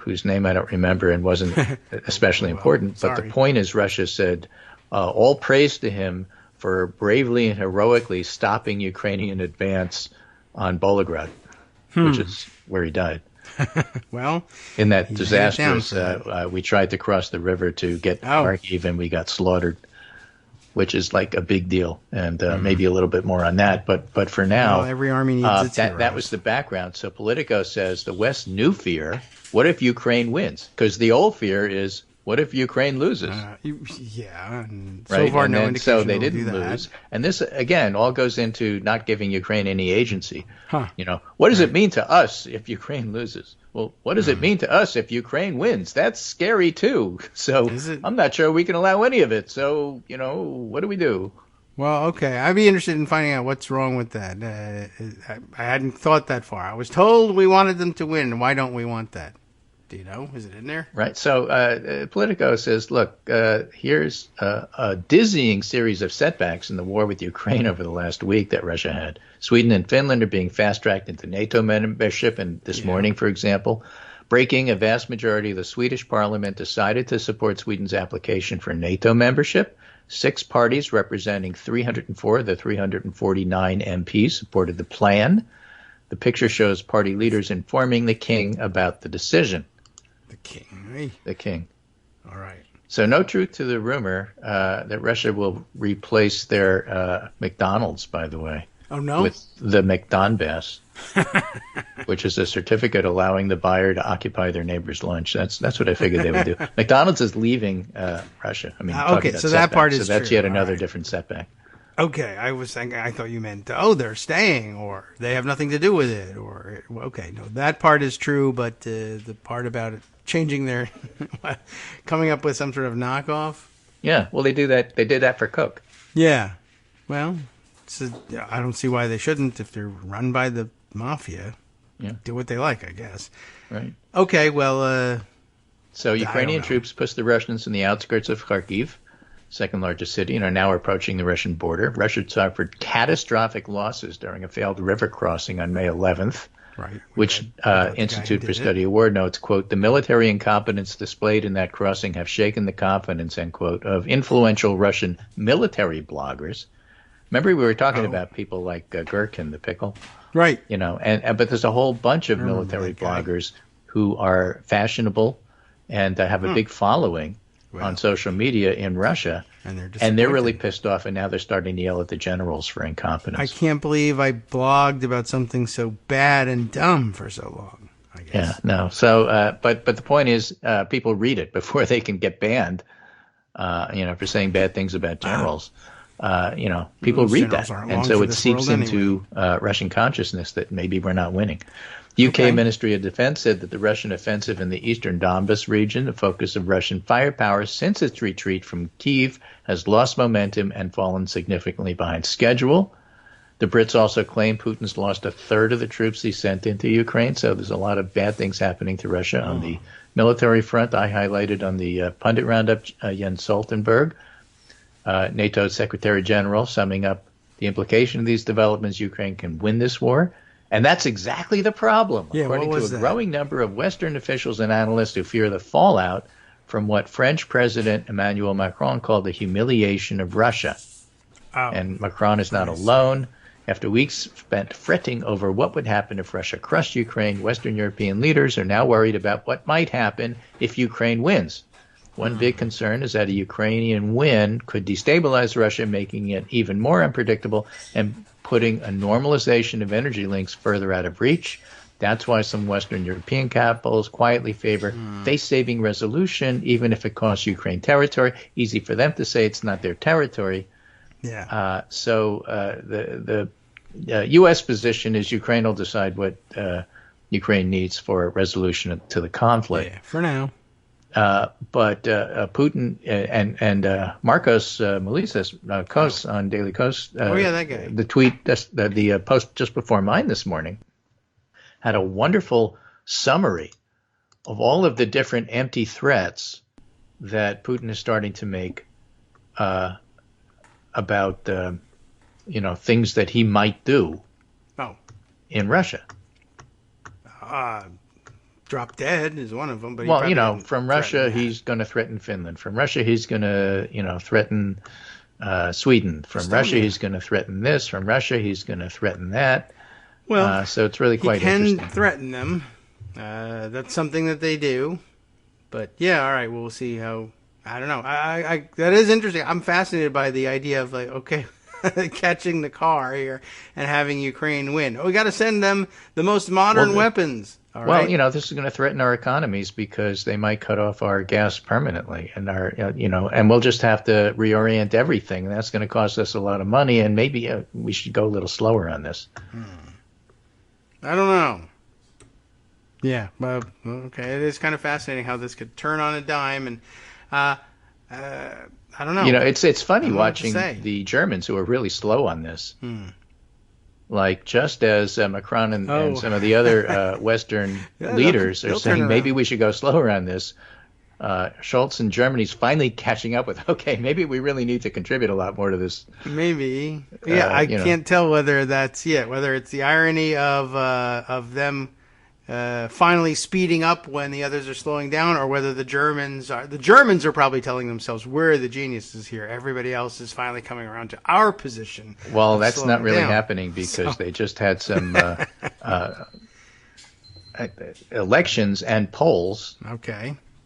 whose name I don't remember and wasn't especially important. But the point is, Russia said, all praise to him for bravely and heroically stopping Ukrainian advance on Volgograd, which is where he died. Well, in that disastrous, we tried to cross the river to get Kharkiv and we got slaughtered, which is like a big deal, and maybe a little bit more on that. But for now, every army needs its heroes. That was the background. So Politico says the West's new fear: what if Ukraine wins? Because the old fear is, what if Ukraine loses? And right? So far, no indication so they didn't lose. And this again all goes into not giving Ukraine any agency. What does it mean to us if Ukraine loses? Well, what does it mean to us if Ukraine wins? That's scary too. So I'm not sure we can allow any of it. So what do we do? Well, okay. I'd be interested in finding out what's wrong with that. I hadn't thought that far. I was told we wanted them to win. Why don't we want that? Do you know? Is it in there? Right. So Politico says, look, here's a dizzying series of setbacks in the war with Ukraine over the last week that Russia had. Sweden and Finland are being fast-tracked into NATO membership, and this morning, for example, breaking a vast majority of the Swedish parliament decided to support Sweden's application for NATO membership. 6 parties representing 304 of the 349 MPs supported the plan. The picture shows party leaders informing the king about the decision. The king, eh? The king. All right. So no truth to the rumor that Russia will replace their McDonald's, by the way. Oh, no? With the McDonbass, which is a certificate allowing the buyer to occupy their neighbor's lunch. That's what I figured they would do. McDonald's is leaving Russia. I mean, okay, so that part is so that's true. yet another different setback. Okay, I thought you meant, they're staying, or they have nothing to do with it, or, okay, no, that part is true, but the part about it changing their, coming up with some sort of knockoff? Yeah, well, they do that. They did that for Coke. Yeah, well, I don't see why they shouldn't if they're run by the mafia. Yeah. Do what they like, I guess. Right. Okay, well, so Ukrainian troops pushed the Russians in the outskirts of Kharkiv, second largest city, and are now approaching the Russian border. Russia suffered catastrophic losses during a failed river crossing on May 11th, right? Which Institute for Study Award notes, quote, the military incompetence displayed in that crossing have shaken the confidence, end quote, of influential Russian military bloggers. Remember we were talking about people like Dworkin, the pickle? Right. But there's a whole bunch of military bloggers who are fashionable and have a big following on social media in Russia, and they're really pissed off, and now they're starting to yell at the generals for incompetence. I can't believe I blogged about something so bad and dumb for so long, I guess. Yeah, no. So, but the point is, people read it before they can get banned, for saying bad things about generals. People Those read that, generals aren't and long so for it this seeps world into Russian consciousness that maybe we're not winning. UK Ministry of Defense said that the Russian offensive in the eastern Donbas region, the focus of Russian firepower since its retreat from Kyiv, has lost momentum and fallen significantly behind schedule. The Brits also claim Putin's lost a third of the troops he sent into Ukraine, so there's a lot of bad things happening to Russia on the military front. I highlighted on the Pundit Roundup Jens Stoltenberg, NATO Secretary General, summing up the implication of these developments. Ukraine can win this war. And that's exactly the problem, according to a growing number of Western officials and analysts who fear the fallout from what French President Emmanuel Macron called the humiliation of Russia. And Macron is not alone. After weeks spent fretting over what would happen if Russia crushed Ukraine, Western European leaders are now worried about what might happen if Ukraine wins. One big concern is that a Ukrainian win could destabilize Russia, making it even more unpredictable and putting a normalization of energy links further out of reach. That's why some Western European capitals quietly favor face-saving resolution, even if it costs Ukraine territory. Easy for them to say it's not their territory. So the U.S. position is Ukraine will decide what Ukraine needs for a resolution to the conflict. Yeah, for now. But Putin and Marcos Melises, Kos on Daily Kos, that guy. The tweet, the post just before mine this morning, had a wonderful summary of all of the different empty threats that Putin is starting to make about things that he might do in Russia. Drop dead is one of them. But from Russia, he's going to threaten Finland. From Russia, he's going to, threaten Sweden. From Russia, he's going to threaten this. From Russia, he's going to threaten that. Well, so it's really quite interesting. He can threaten them. That's something that they do. But yeah, all right. We'll see how. I don't know. I that is interesting. I'm fascinated by the idea of catching the car here and having Ukraine win. We got to send them the most modern weapons. Right. This is going to threaten our economies because they might cut off our gas permanently, and and we'll just have to reorient everything. And that's going to cost us a lot of money, and maybe we should go a little slower on this. I don't know. Yeah, but okay, it is kind of fascinating how this could turn on a dime, and I don't know. It's funny watching the Germans who are really slow on this. Like just as Macron and some of the other Western leaders are saying, maybe we should go slower on this. Scholz in Germany's finally catching up with, maybe we really need to contribute a lot more to this. Maybe. Yeah, I can't tell whether whether it's the irony of them finally speeding up when the others are slowing down, or whether the Germans are probably telling themselves, we're the geniuses here. Everybody else is finally coming around to our position. Well, that's not really happening because they just had some elections and polls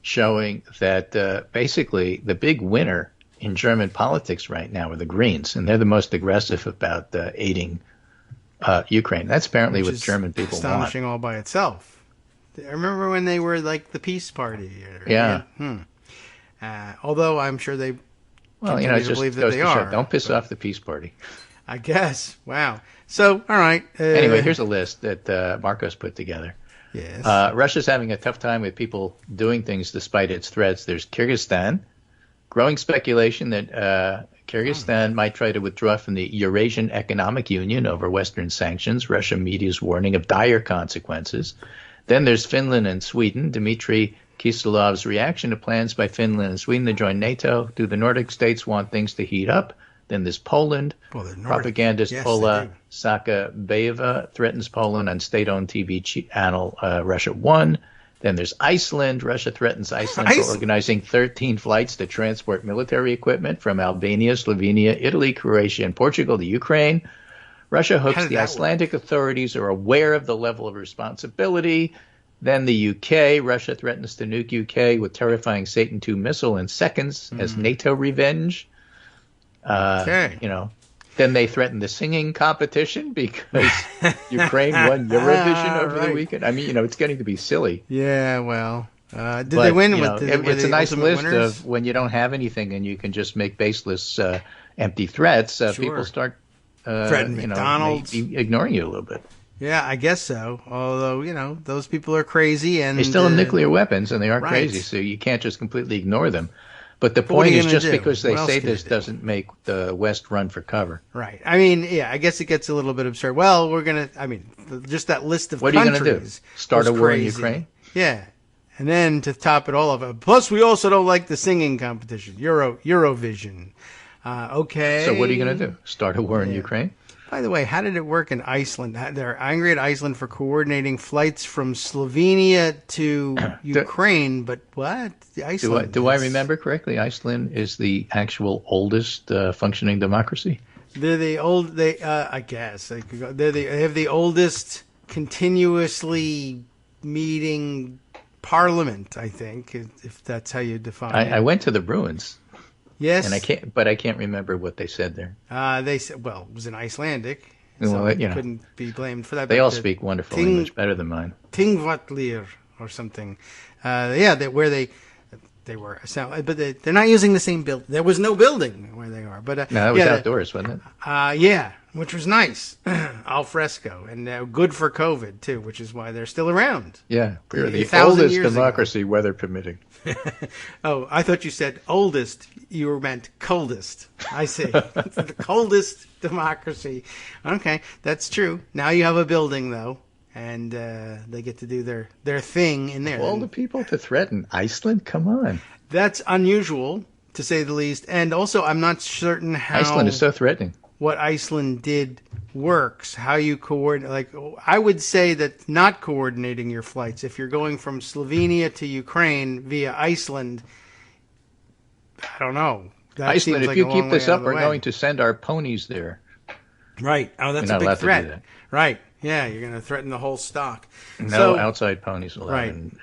showing that basically the big winner in German politics right now are the Greens, and they're the most aggressive about aiding Ukraine. That's apparently what German people want. Astonishing all by itself. I remember when they were like the Peace Party. Although I'm sure they believe that they are. Don't piss off the Peace Party. I guess. Wow. So, all right. Anyway, here's a list that Marcos put together. Yes. Russia's having a tough time with people doing things despite its threats. There's Kyrgyzstan. Growing speculation that Kyrgyzstan might try to withdraw from the Eurasian Economic Union over Western sanctions. Russian media's warning of dire consequences. Then there's Finland and Sweden. Dmitry Kiselyov's reaction to plans by Finland and Sweden to join NATO. Do the Nordic states want things to heat up? Then there's Poland. Propagandist Pola Sakabayeva threatens Poland on state-owned TV channel Russia 1. Then there's Iceland. Russia threatens Iceland for organizing 13 flights to transport military equipment from Albania, Slovenia, Italy, Croatia, and Portugal to Ukraine. Russia hopes the Icelandic authorities are aware of the level of responsibility. Then the UK. Russia threatens to nuke UK with terrifying Satan II missile in seconds as NATO revenge. Then they threatened the singing competition because Ukraine won Eurovision over the weekend. I mean, it's getting to be silly. Yeah, well, did they win? It's a nice list of when you don't have anything and you can just make baseless empty threats, Sure. people start Threaten McDonald's. maybe ignoring you a little bit. Yeah, I guess so. Although, those people are crazy and They still have nuclear weapons, and they are right. crazy, so you can't just completely ignore them. But the But what are point you is, gonna just do? because they What else say can you this do? doesn't make the West run for cover. Right. I mean, yeah, I guess it gets a little bit absurd. Well, just that list of What are you countries. going to do? Start a was war in crazy. Ukraine? Yeah. And then to top it all up, plus we also don't like the singing competition, Eurovision. Okay. So what are you going to do? Start a war in Yeah. Ukraine? By the way, how did it work in Iceland? They're angry at Iceland for coordinating flights from Slovenia to Ukraine, but what? Iceland. Do I remember correctly? Iceland is the actual oldest functioning democracy. They're the old. I guess they could go. They have the oldest continuously meeting parliament. I think, if that's how you define it. I went to the ruins. Yes, and I can't remember what they said there. They said, well, it was in Icelandic, so Well, couldn't be blamed for that. They but all speak wonderful English, better than mine. Tingvatlir or something. Where they were. But they're not using the same build. There was no building where they are. But No, that was outdoors, wasn't it? Yeah, which was nice, al fresco, and good for COVID too, which is why they're still around. Yeah, we're the 1,000 oldest years democracy, weather permitting. Oh, I thought you said oldest. You meant coldest. I see. The coldest democracy. Okay, that's true. Now you have a building, though, and they get to do their thing in there. All the people to threaten Iceland? Come on. That's unusual, to say the least. And also, I'm not certain how Iceland is so threatening. what Iceland did works, how you coordinate. Like, I would say that not coordinating your flights, if you're going from Slovenia to Ukraine via Iceland, I don't know. That Iceland, seems if like you a keep long this way out up, of the we're way. going to send our ponies there. Right. Oh, that's You're a not big allowed to do threat. that. Right. Yeah, you're going to threaten the whole stock. No outside ponies allowed right. in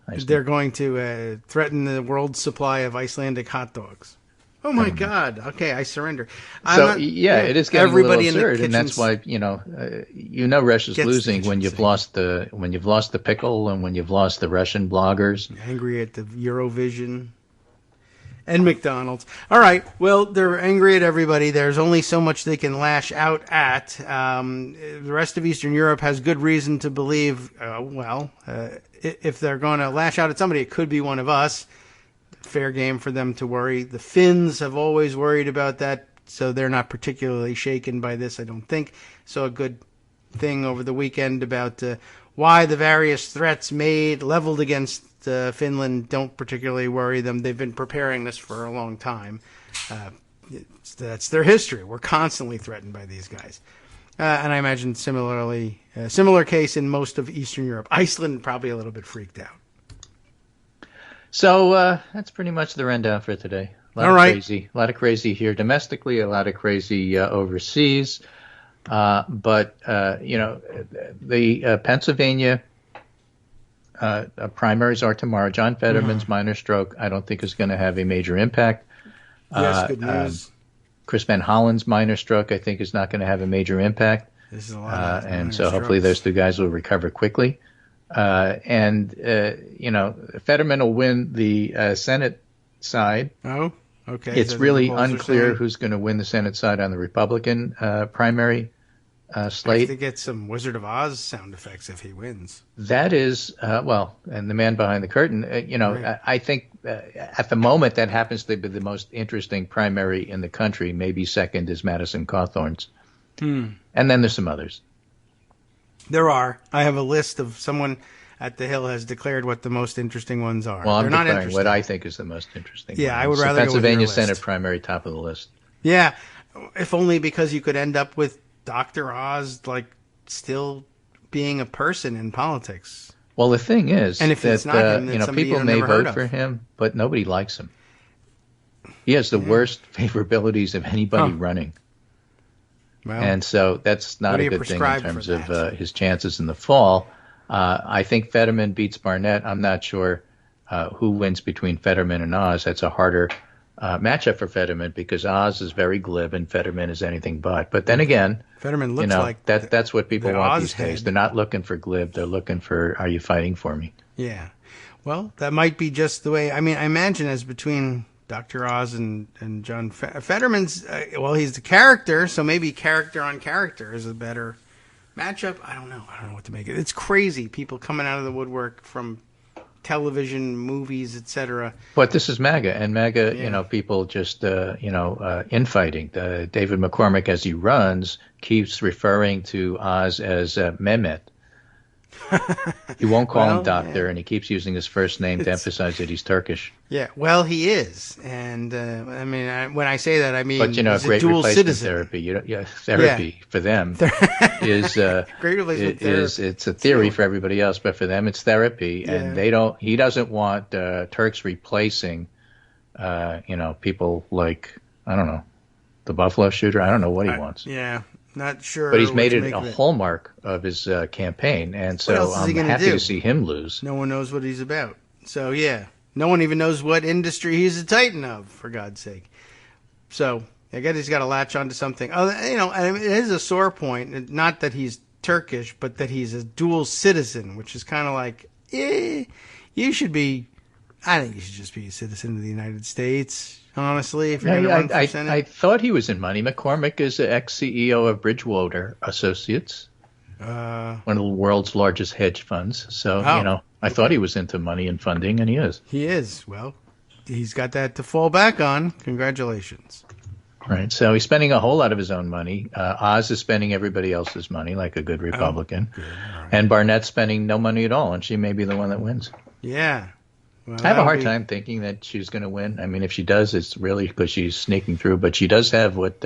Iceland. They're going to threaten the world's supply of Icelandic hot dogs. Oh my God! Okay, I surrender. It is getting everybody a little absurd, in the and that's why Russia's Gets losing the when you've lost the pickle and when you've lost the Russian bloggers. Angry at the Eurovision and McDonald's. All right, well, they're angry at everybody. There's only so much they can lash out at. The rest of Eastern Europe has good reason to believe. If they're going to lash out at somebody, it could be one of us. Fair game for them to worry. The Finns have always worried about that, so they're not particularly shaken by this, I don't think. So a good thing over the weekend about why the various threats leveled against Finland don't particularly worry them. They've been preparing this for a long time. That's their history. We're constantly threatened by these guys. And I imagine similar case in most of Eastern Europe. Iceland probably a little bit freaked out. So that's pretty much the rundown for today. A lot of crazy here domestically, a lot of crazy overseas. But the Pennsylvania primaries are tomorrow. John Fetterman's minor stroke, I don't think is going to have a major impact. Yes, good news. Chris Van Hollen's minor stroke, I think, is not going to have a major impact. This is a lot and so hopefully those two guys will recover quickly. Fetterman will win the Senate side. Oh, okay. It's really unclear who's going to win the Senate side on the Republican primary slate. I have to get some Wizard of Oz sound effects if he wins. That is, and the man behind the curtain, right. I think at the moment that happens to be the most interesting primary in the country. Maybe second is Madison Cawthorn's. And then there's some others. There are. I have a list of someone at the Hill has declared what the most interesting ones are. Well, I'm They're not declaring interesting. what I think is the most interesting. Yeah, one. I would rather Pennsylvania go with your Senate list. primary, top of the list. Yeah, if only because you could end up with Dr. Oz still being a person in politics. Well, the thing is, and if that it's not him, then somebody people you've may never heard vote of. for him, but nobody likes him. He has the worst favorabilities of anybody running. Well, and so that's not a good thing in terms of his chances in the fall. I think Fetterman beats Barnett. I'm not sure who wins between Fetterman and Oz. That's a harder matchup for Fetterman because Oz is very glib and Fetterman is anything but. But then again, Fetterman looks like that's what people want Oz these days. head. They're not looking for glib. They're looking for, are you fighting for me? Yeah. Well, that might be just the way. I mean, I imagine as between Dr. Oz and John Fetterman's. Well, he's the character, so maybe character on character is a better matchup. I don't know what to make it. It's crazy. People coming out of the woodwork from television, movies, etc. But this is MAGA, and MAGA, people just, infighting. David McCormick, as he runs, keeps referring to Oz as Mehmet. He won't call him doctor, and he keeps using his first name to emphasize that he's Turkish. Yeah, well, he is, and when I say that, I mean, but he's great a dual replacement citizen. therapy for them is great replacement therapy. It's a theory for everybody else, but for them it's therapy, and he doesn't want Turks replacing, people like the Buffalo shooter. I don't know what he wants. Yeah. Not sure. But he's made it a hallmark of his campaign, and so I'm happy to see him lose. No one knows what he's about. So, no one even knows what industry he's a titan of, for God's sake. So, I guess he's got to latch onto something. It is a sore point. Not that he's Turkish, but that he's a dual citizen, which is kind of like, you should be, I think you should just be a citizen of the United States. Honestly, if you're going to run for Senate. I thought he was in money. McCormick is the ex-CEO of Bridgewater Associates, one of the world's largest hedge funds. So, I thought he was into money and funding, and he is. He is. Well, he's got that to fall back on. Congratulations. Right. So he's spending a whole lot of his own money. Oz is spending everybody else's money, like a good Republican. Good. Right. And Barnett's spending no money at all, and she may be the one that wins. Yeah. Well, I have a hard time thinking that she's going to win. I mean, if she does, it's really because she's sneaking through. But she does have what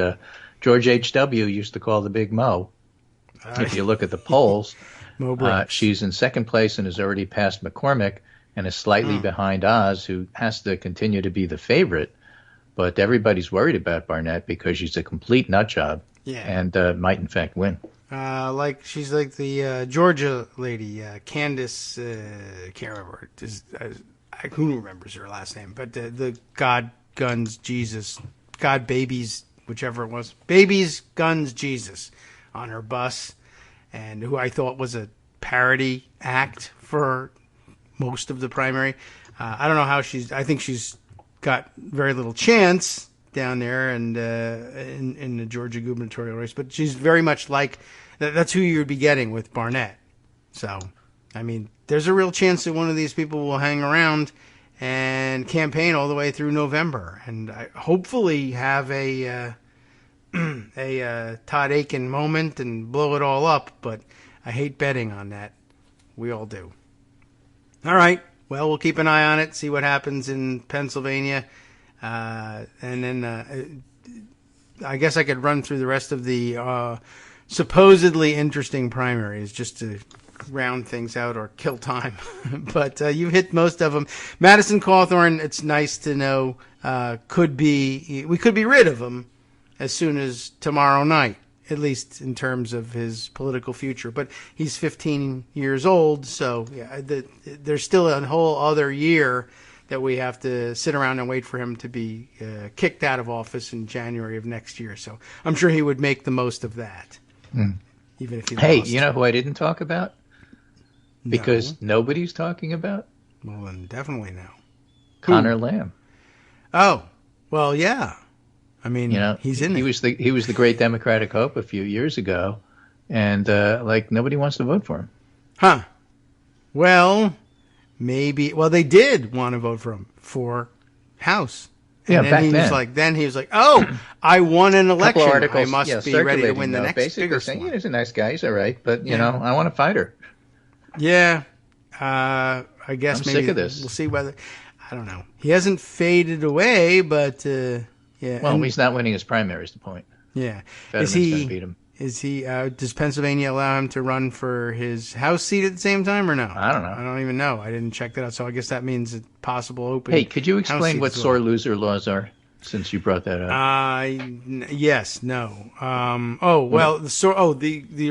George H.W. used to call the Big Mo. If you look at the polls, she's in second place and has already passed McCormick and is slightly behind Oz, who has to continue to be the favorite. But everybody's worried about Barnett because she's a complete nut job and might, in fact, win. She's like the Georgia lady, Candace, can't remember. Who remembers her last name? But the God, Guns, Jesus, God, Babies, whichever it was. Babies, Guns, Jesus on her bus, and who I thought was a parody act for most of the primary. I don't know how I think she's got very little chance down there and in the Georgia gubernatorial race, but she's very much like that's who you'd be getting with Barnett. So, I mean, there's a real chance that one of these people will hang around and campaign all the way through November, and hopefully have a Todd Aiken moment and blow it all up. But I hate betting on that. We all do. All right. Well, we'll keep an eye on it, see what happens in Pennsylvania, and then I guess I could run through the rest of the supposedly interesting primaries just to round things out or kill time. But you've hit most of them. Madison Cawthorn, it's nice to know, we could be rid of him as soon as tomorrow night, at least in terms of his political future. But he's 15 years old, so there's still a whole other year that we have to sit around and wait for him to be kicked out of office in January of next year. So I'm sure he would make the most of that, even if he lost. Hey, you know who I didn't talk about? Because nobody's talking about? Well, then definitely no. Connor Lamb. Oh, well, yeah. I mean, he's in it. He was the great Democratic hope a few years ago, and nobody wants to vote for him. Huh. Well, maybe. Well, they did want to vote for him for House. And then he was like, "Oh, I won an election. I must be ready to win the next basically bigger saying, one." He's a nice guy. He's all right, but I want to fight her. Yeah. I guess I'm maybe sick of this. We'll see whether. I don't know. He hasn't faded away, but yeah. Well, he's not winning his primary is the point. Yeah. Fetterman's going to beat him. Is he? Does Pennsylvania allow him to run for his House seat at the same time or no? I don't know. I don't even know. I didn't check that out. So I guess that means a possible open. Hey, could you explain what sore loser laws are? Since you brought that up. Yes. No. The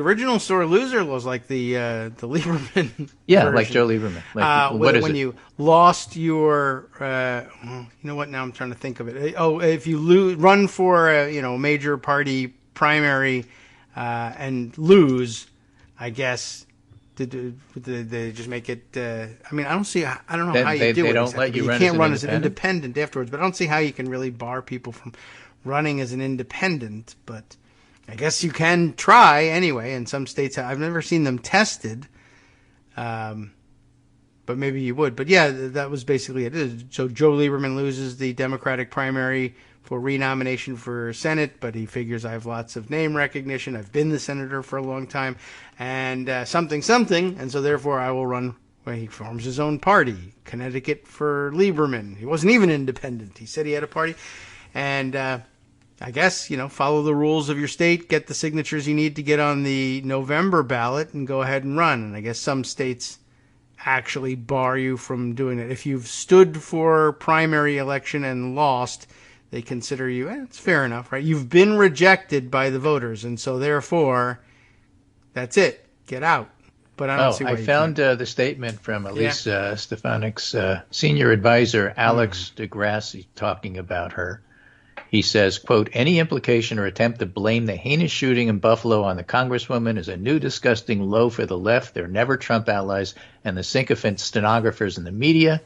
original sore loser was like the Lieberman. Yeah, version. like Joe Lieberman. What is when it? you lost your, you know what? Now I'm trying to think of it. If you run for a major party primary and lose, I guess Did they just make it? I mean, I don't know how you do it. They don't let you run. You can't run as an independent afterwards, but I don't see how you can really bar people from running as an independent. But I guess you can try anyway. In some states, I've never seen them tested, but maybe you would. But yeah, that was basically it. So Joe Lieberman loses the Democratic primary for renomination for Senate, but he figures I have lots of name recognition. I've been the senator for a long time, and something, and so therefore I will run. Well, he forms his own party, Connecticut for Lieberman. He wasn't even independent. He said he had a party, and I guess, follow the rules of your state, get the signatures you need to get on the November ballot, and go ahead and run. And I guess some states actually bar you from doing it. If you've stood for primary election and lost, they consider you, it's fair enough, right? You've been rejected by the voters, and so therefore, that's it. Get out. But I don't see why I found the statement from Elise Stefanik's senior advisor, Alex DeGrassi, talking about her. He says, quote, any implication or attempt to blame the heinous shooting in Buffalo on the Congresswoman is a new disgusting low for the left. They're never Trump allies and the sycophant stenographers in the media.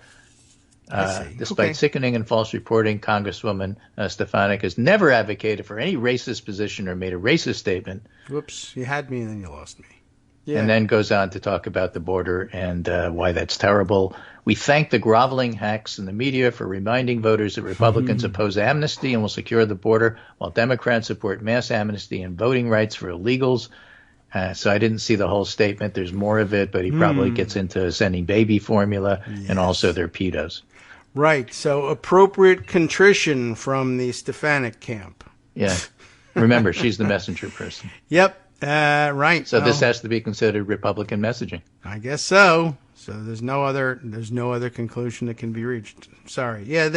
Despite sickening and false reporting, Congresswoman Stefanik has never advocated for any racist position or made a racist statement. Whoops, you had me and then you lost me. Yeah. And then goes on to talk about the border and why that's terrible. We thank the groveling hacks in the media for reminding voters that Republicans oppose amnesty and will secure the border, while Democrats support mass amnesty and voting rights for illegals. So I didn't see the whole statement. There's more of it, but he probably gets into sending baby formula and also their pedos. Right. So appropriate contrition from the Stefanik camp. Yeah. Remember, she's the messenger person. Yep. Right. So this has to be considered Republican messaging. I guess so. So there's no other conclusion that can be reached. Sorry. Yeah,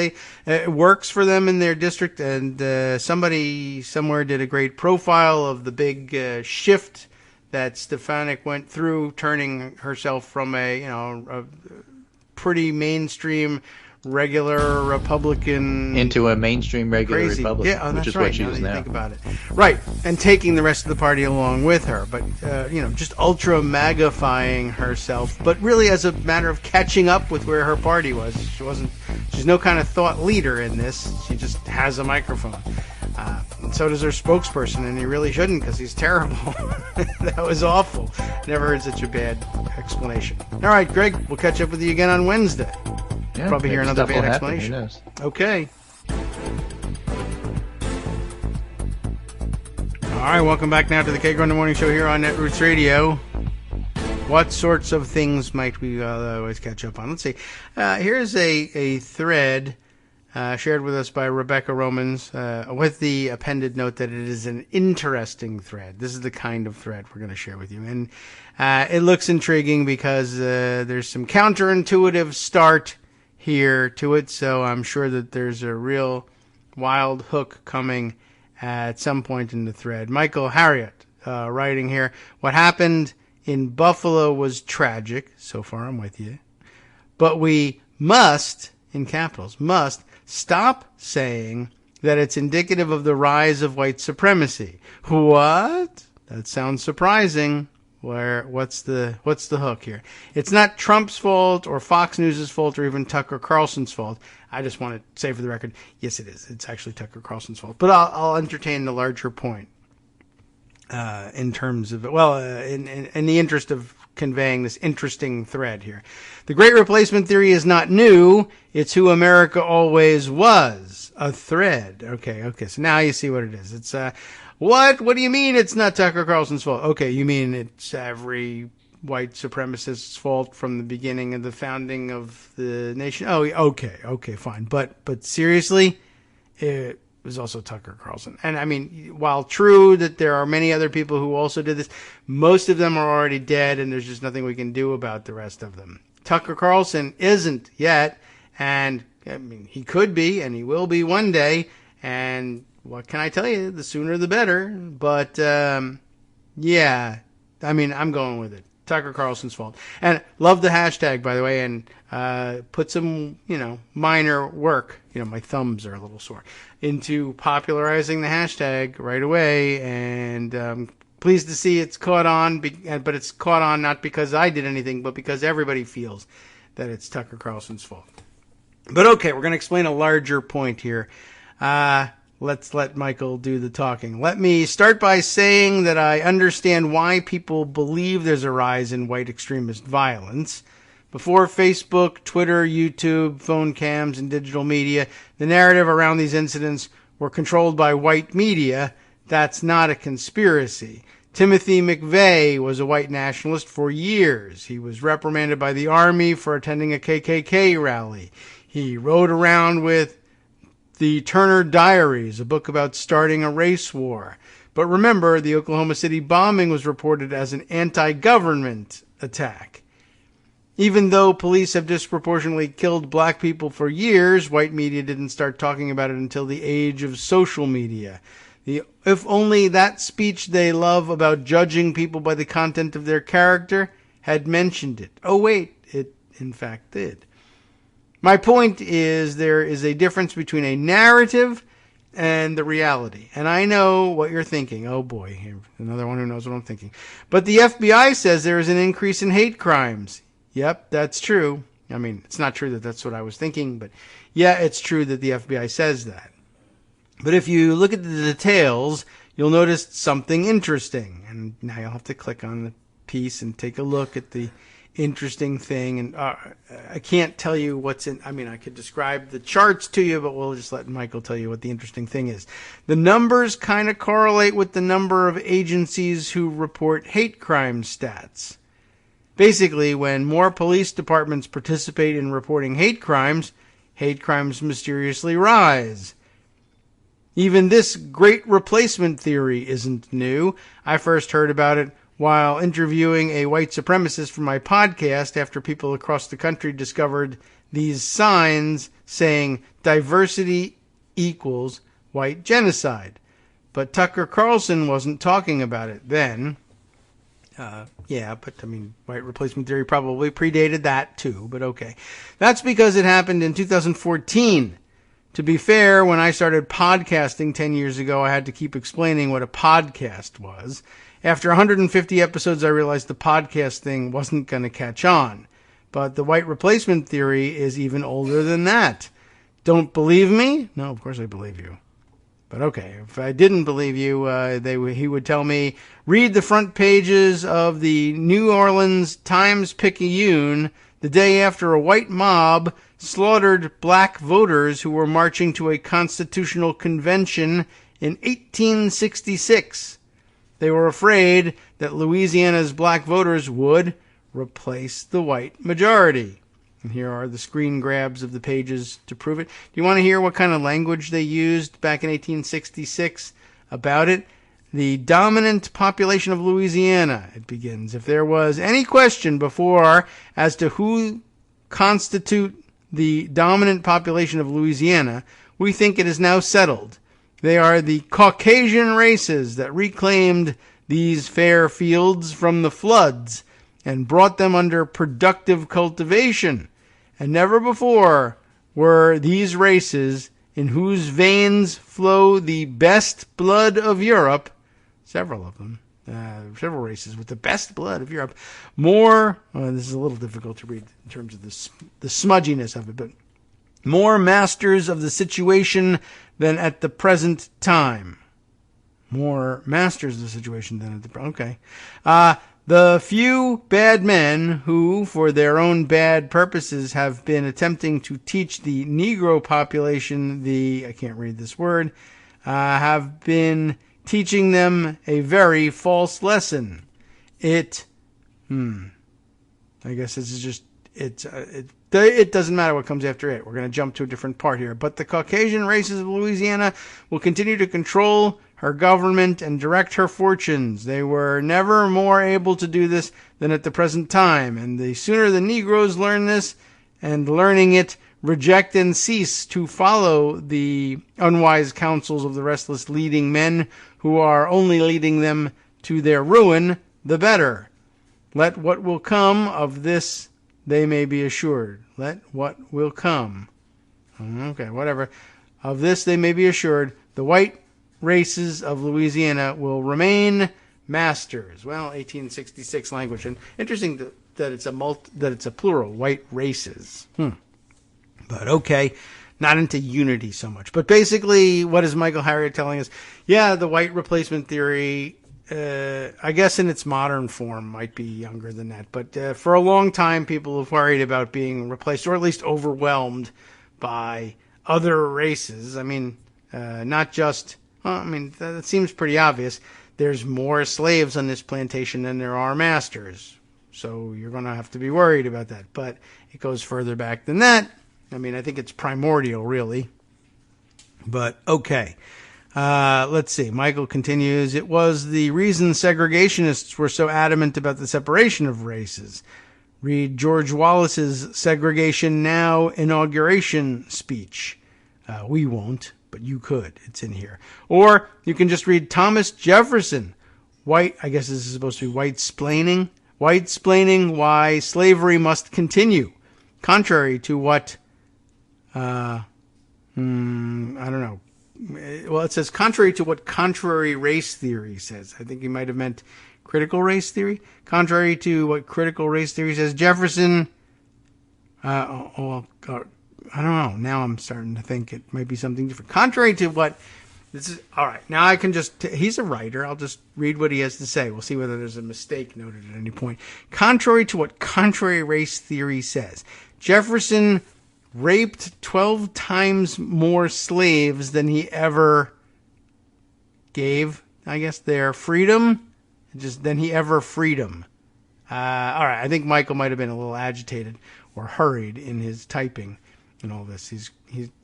it works for them in their district, and somebody somewhere did a great profile of the big shift that Stefanik went through, turning herself from a pretty mainstream regular Republican into a mainstream regular crazy Republican, yeah, which is right. what she is now. Think about it. Right, and taking the rest of the party along with her, but just ultra magnifying herself, but really as a matter of catching up with where her party was. She's no kind of thought leader in this. She just has a microphone. And so does her spokesperson, and he really shouldn't because he's terrible. That was awful. Never heard such a bad explanation. All right, Greg, we'll catch up with you again on Wednesday. Yeah, probably hear another bad explanation. Who knows? Okay. All right, welcome back now to the Kagro in the Morning Show here on Netroots Radio. What sorts of things might we always catch up on? Let's see. Here's a thread shared with us by Rebecca Romans with the appended note that it is an interesting thread. This is the kind of thread we're going to share with you. And it looks intriguing because there's some counterintuitive start here to it, so I'm sure that there's a real wild hook coming at some point in the thread. Michael Harriot writing here, what happened in Buffalo was tragic. So far I'm with you. But we must, in capitals, must stop saying that it's indicative of the rise of white supremacy. What? That sounds surprising. What's the hook here? It's not Trump's fault or Fox News' fault or even Tucker Carlson's fault. I just want to say for the record, yes, it is. It's actually Tucker Carlson's fault. But I'll entertain the larger point in terms of, in the interest of conveying this interesting thread here. The Great Replacement Theory is not new. It's who America always was. A thread. Okay. So now you see what it is. It's What do you mean it's not Tucker Carlson's fault? Okay, you mean it's every white supremacist's fault from the beginning of the founding of the nation? Oh, okay, fine. But seriously, it was also Tucker Carlson. And I mean, while true that there are many other people who also did this, most of them are already dead, and there's just nothing we can do about the rest of them. Tucker Carlson isn't yet, and I mean, he could be, and he will be one day, and what can I tell you? The sooner the better. But, yeah, I mean, I'm going with it. Tucker Carlson's fault. And love the hashtag, by the way, and put some, minor work, my thumbs are a little sore, into popularizing the hashtag right away. And pleased to see it's caught on, but it's caught on not because I did anything, but because everybody feels that it's Tucker Carlson's fault. But okay, we're going to explain a larger point here. Let's let Michael do the talking. Let me start by saying that I understand why people believe there's a rise in white extremist violence. Before Facebook, Twitter, YouTube, phone cams, and digital media, the narrative around these incidents were controlled by white media. That's not a conspiracy. Timothy McVeigh was a white nationalist for years. He was reprimanded by the Army for attending a KKK rally. He rode around with the Turner Diaries, a book about starting a race war. But remember, the Oklahoma City bombing was reported as an anti-government attack. Even though police have disproportionately killed black people for years, white media didn't start talking about it until the age of social media. If only that speech they love about judging people by the content of their character had mentioned it. Oh wait, it in fact did. My point is there is a difference between a narrative and the reality. And I know what you're thinking. Oh boy, another one who knows what I'm thinking. But the FBI says there is an increase in hate crimes. Yep, that's true. I mean, it's not true that that's what I was thinking, but yeah, it's true that the FBI says that. But if you look at the details, you'll notice something interesting. And now you'll have to click on the piece and take a look at the interesting thing. And I can't tell you what's in. I mean, I could describe the charts to you, but we'll just let Michael tell you what the interesting thing is. The numbers kind of correlate with the number of agencies who report hate crime stats. Basically, when more police departments participate in reporting hate crimes mysteriously rise. Even this great replacement theory isn't new. I first heard about it while interviewing a white supremacist for my podcast after people across the country discovered these signs saying diversity equals white genocide. But Tucker Carlson wasn't talking about it then. White replacement theory probably predated that too, but okay. That's because it happened in 2014. To be fair, when I started podcasting 10 years ago, I had to keep explaining what a podcast was. After 150 episodes, I realized the podcast thing wasn't going to catch on. But the white replacement theory is even older than that. Don't believe me? No, of course I believe you. But okay, if I didn't believe you, he would tell me, read the front pages of the New Orleans Times-Picayune the day after a white mob slaughtered black voters who were marching to a constitutional convention in 1866. They were afraid that Louisiana's black voters would replace the white majority. And here are the screen grabs of the pages to prove it. Do you want to hear what kind of language they used back in 1866 about it? The dominant population of Louisiana, it begins. If there was any question before as to who constitute the dominant population of Louisiana, we think it is now settled. They are the Caucasian races that reclaimed these fair fields from the floods and brought them under productive cultivation. And never before were these races, in whose veins flow the best blood of Europe, several of them, several races with the best blood of Europe, this is a little difficult to read in terms of the smudginess of it, but more masters of the situation than at the present time. More masters of the situation than at the okay. The few bad men who, for their own bad purposes, have been attempting to teach the Negro population I can't read this word, have been teaching them a very false lesson. I guess this is just, it doesn't matter what comes after it. We're going to jump to a different part here. But the Caucasian races of Louisiana will continue to control her government and direct her fortunes. They were never more able to do this than at the present time. And the sooner the Negroes learn this, and learning it, reject and cease to follow the unwise counsels of the restless leading men who are only leading them to their ruin, the better. Let what will come of this they may be assured. Let what will come. Okay, whatever. Of this they may be assured. The white races of Louisiana will remain masters. Well, 1866 language, and interesting that it's a plural, white races. But okay, not into unity so much. But basically, what is Michael Harriot telling us? Yeah, the white replacement theory, I guess in its modern form, might be younger than that. But for a long time, people have worried about being replaced, or at least overwhelmed by other races. I mean, not just, well, I mean, that seems pretty obvious. There's more slaves on this plantation than there are masters. So you're going to have to be worried about that. But it goes further back than that. I mean, I think it's primordial, really. But, okay. Let's see. Michael continues. It was the reason segregationists were so adamant about the separation of races. Read George Wallace's Segregation Now inauguration speech. We won't, but you could. It's in here. Or you can just read Thomas Jefferson. I guess this is supposed to be white-splaining. White-splaining why slavery must continue. Contrary to what... I don't know. Well, it says contrary to what contrary race theory says. I think he might have meant critical race theory. Contrary to what critical race theory says, Jefferson. I don't know. Now I'm starting to think it might be something different. Contrary to what this is. All right. Now I can just. He's a writer. I'll just read what he has to say. We'll see whether there's a mistake noted at any point. Contrary to what contrary race theory says, Jefferson raped 12 times more slaves than he ever gave, I guess, their freedom. Than he ever freed them. All right, I think Michael might have been a little agitated or hurried in his typing and all this. He's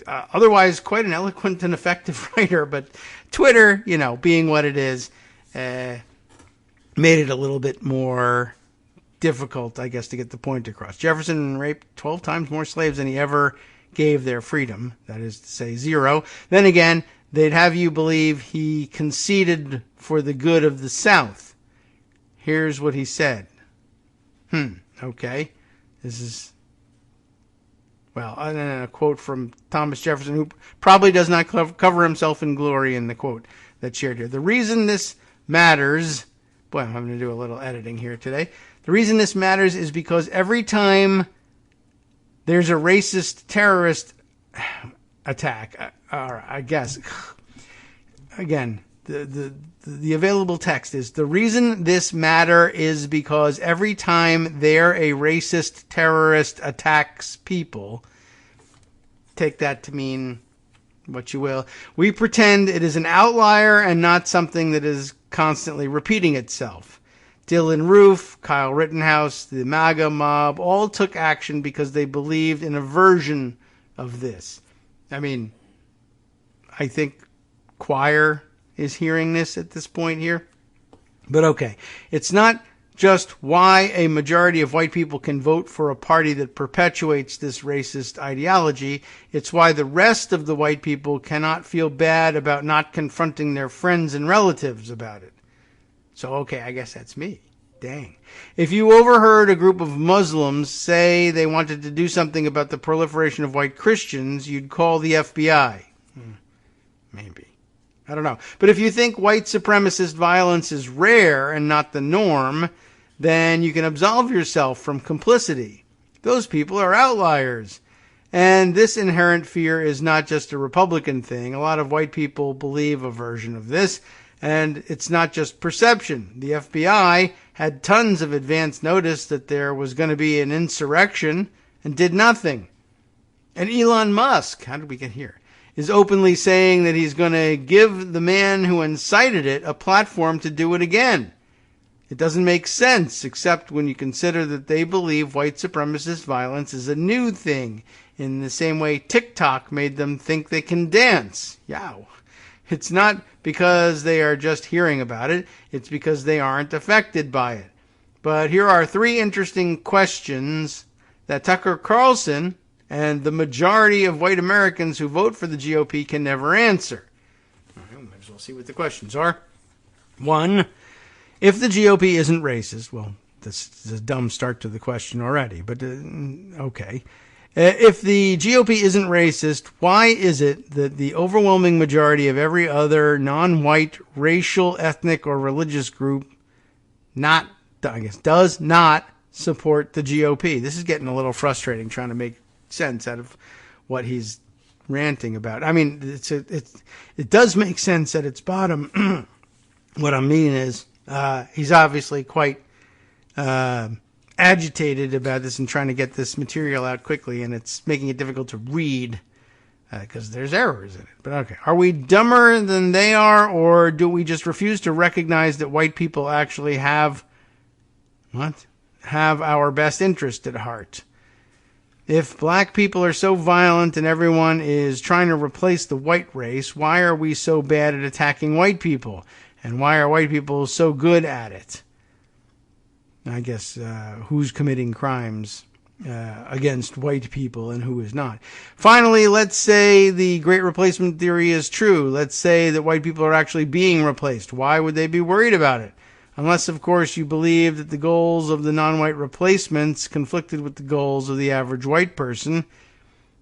otherwise quite an eloquent and effective writer, but Twitter, being what it is, made it a little bit more difficult, I guess, to get the point across. Jefferson raped 12 times more slaves than he ever gave their freedom. That is to say, 0. Then again, they'd have you believe he conceded for the good of the South. Here's what he said. Okay. This is, well, and then a quote from Thomas Jefferson, who probably does not cover himself in glory in the quote that's shared here. The reason this matters, boy, I'm having to do a little editing here today. The reason this matters is because every time there's a racist terrorist attack, I guess, again, the available text is, the reason this matter is because every time there a racist terrorist attacks people, take that to mean what you will, we pretend it is an outlier and not something that is constantly repeating itself. Dylan Roof, Kyle Rittenhouse, the MAGA mob all took action because they believed in a version of this. I mean, I think Choir is hearing this at this point here. But okay, it's not just why a majority of white people can vote for a party that perpetuates this racist ideology. It's why the rest of the white people cannot feel bad about not confronting their friends and relatives about it. So, okay, I guess that's me. Dang. If you overheard a group of Muslims say they wanted to do something about the proliferation of white Christians, you'd call the FBI. Maybe. I don't know. But if you think white supremacist violence is rare and not the norm, then you can absolve yourself from complicity. Those people are outliers. And this inherent fear is not just a Republican thing. A lot of white people believe a version of this. And it's not just perception. The FBI had tons of advance notice that there was going to be an insurrection and did nothing. And Elon Musk, how did we get here, is openly saying that he's going to give the man who incited it a platform to do it again. It doesn't make sense, except when you consider that they believe white supremacist violence is a new thing, in the same way TikTok made them think they can dance. Yow. It's not because they are just hearing about it. It's because they aren't affected by it. But here are 3 interesting questions that Tucker Carlson and the majority of white Americans who vote for the GOP can never answer. Might as well see what the questions are. 1, if the GOP isn't racist, well, this is a dumb start to the question already, but okay. If the GOP isn't racist, why is it that the overwhelming majority of every other non-white racial, ethnic, or religious group does not support the GOP? This is getting a little frustrating, trying to make sense out of what he's ranting about. I mean, it does make sense at its bottom. What I mean is, he's obviously quite agitated about this and trying to get this material out quickly, and it's making it difficult to read because there's errors in it. But okay, are we dumber than they are, or do we just refuse to recognize that white people actually have our best interest at heart? If black people are so violent and everyone is trying to replace the white race, why are we so bad at attacking white people? And why are white people so good at it? I guess who's committing crimes against white people and who is not. Finally, let's say the Great Replacement Theory is true. Let's say that white people are actually being replaced. Why would they be worried about it? Unless, of course, you believe that the goals of the non-white replacements conflicted with the goals of the average white person.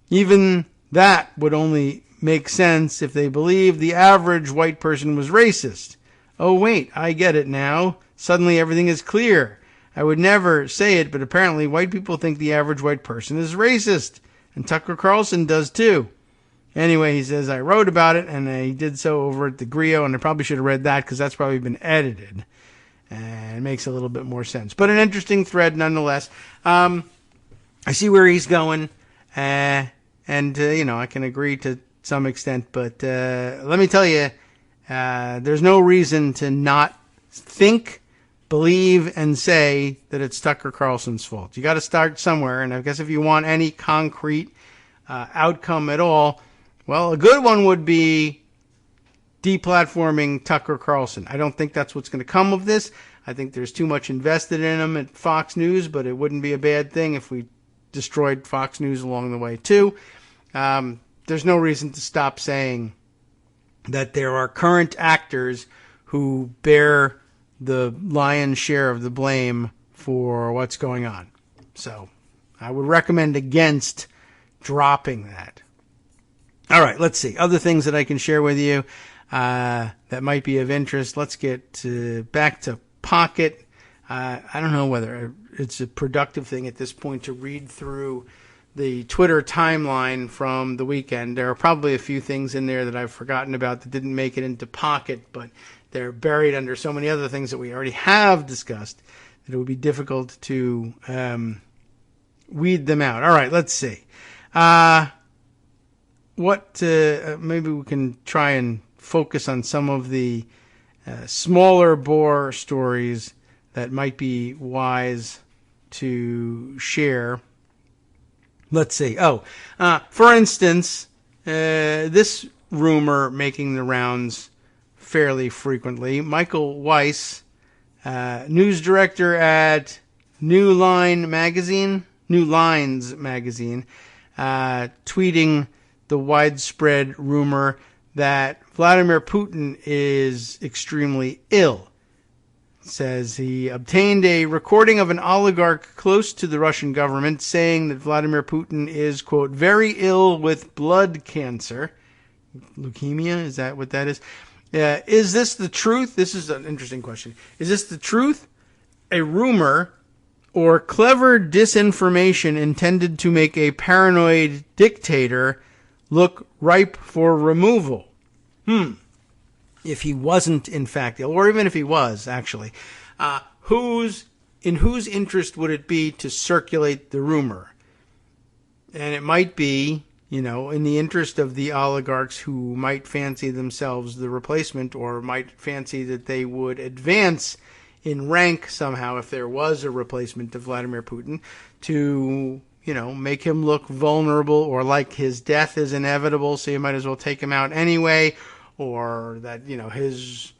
Even that would only make sense if they believed the average white person was racist. Oh, wait, I get it now. Suddenly everything is clear. I would never say it, but apparently white people think the average white person is racist. And Tucker Carlson does too. Anyway, he says, I wrote about it, and I did so over at the Grio, and I probably should have read that because that's probably been edited. And it makes a little bit more sense. But an interesting thread nonetheless. I see where he's going, and I can agree to some extent, but let me tell you, there's no reason to not think, believe, and say that it's Tucker Carlson's fault. You got to start somewhere, and I guess if you want any concrete outcome at all, well, a good one would be deplatforming Tucker Carlson. I don't think that's what's going to come of this. I think there's too much invested in him at Fox News, but it wouldn't be a bad thing if we destroyed Fox News along the way, too. There's no reason to stop saying that there are current actors who bear the lion's share of the blame for what's going on. So I would recommend against dropping that. All right, let's see. Other things that I can share with you that might be of interest. Let's get back to Pocket. I don't know whether it's a productive thing at this point to read through the Twitter timeline from the weekend. There are probably a few things in there that I've forgotten about that didn't make it into Pocket, but they're buried under so many other things that we already have discussed that it would be difficult to weed them out. All right, let's see. Maybe we can try and focus on some of the smaller bore stories that might be wise to share. Let's see. For instance, this rumor making the rounds fairly frequently. Michael Weiss, news director at New Lines magazine, tweeting the widespread rumor that Vladimir Putin is extremely ill. Says he obtained a recording of an oligarch close to the Russian government saying that Vladimir Putin is, quote, very ill with blood cancer. Leukemia, is that what that is? Is this the truth? This is an interesting question. Is this the truth, a rumor, or clever disinformation intended to make a paranoid dictator look ripe for removal? If he wasn't, in fact, ill, or even if he was, actually, in whose interest would it be to circulate the rumor? And it might be, in the interest of the oligarchs who might fancy themselves the replacement, or might fancy that they would advance in rank somehow if there was a replacement of Vladimir Putin, to, make him look vulnerable, or like his death is inevitable, so you might as well take him out anyway, or that, his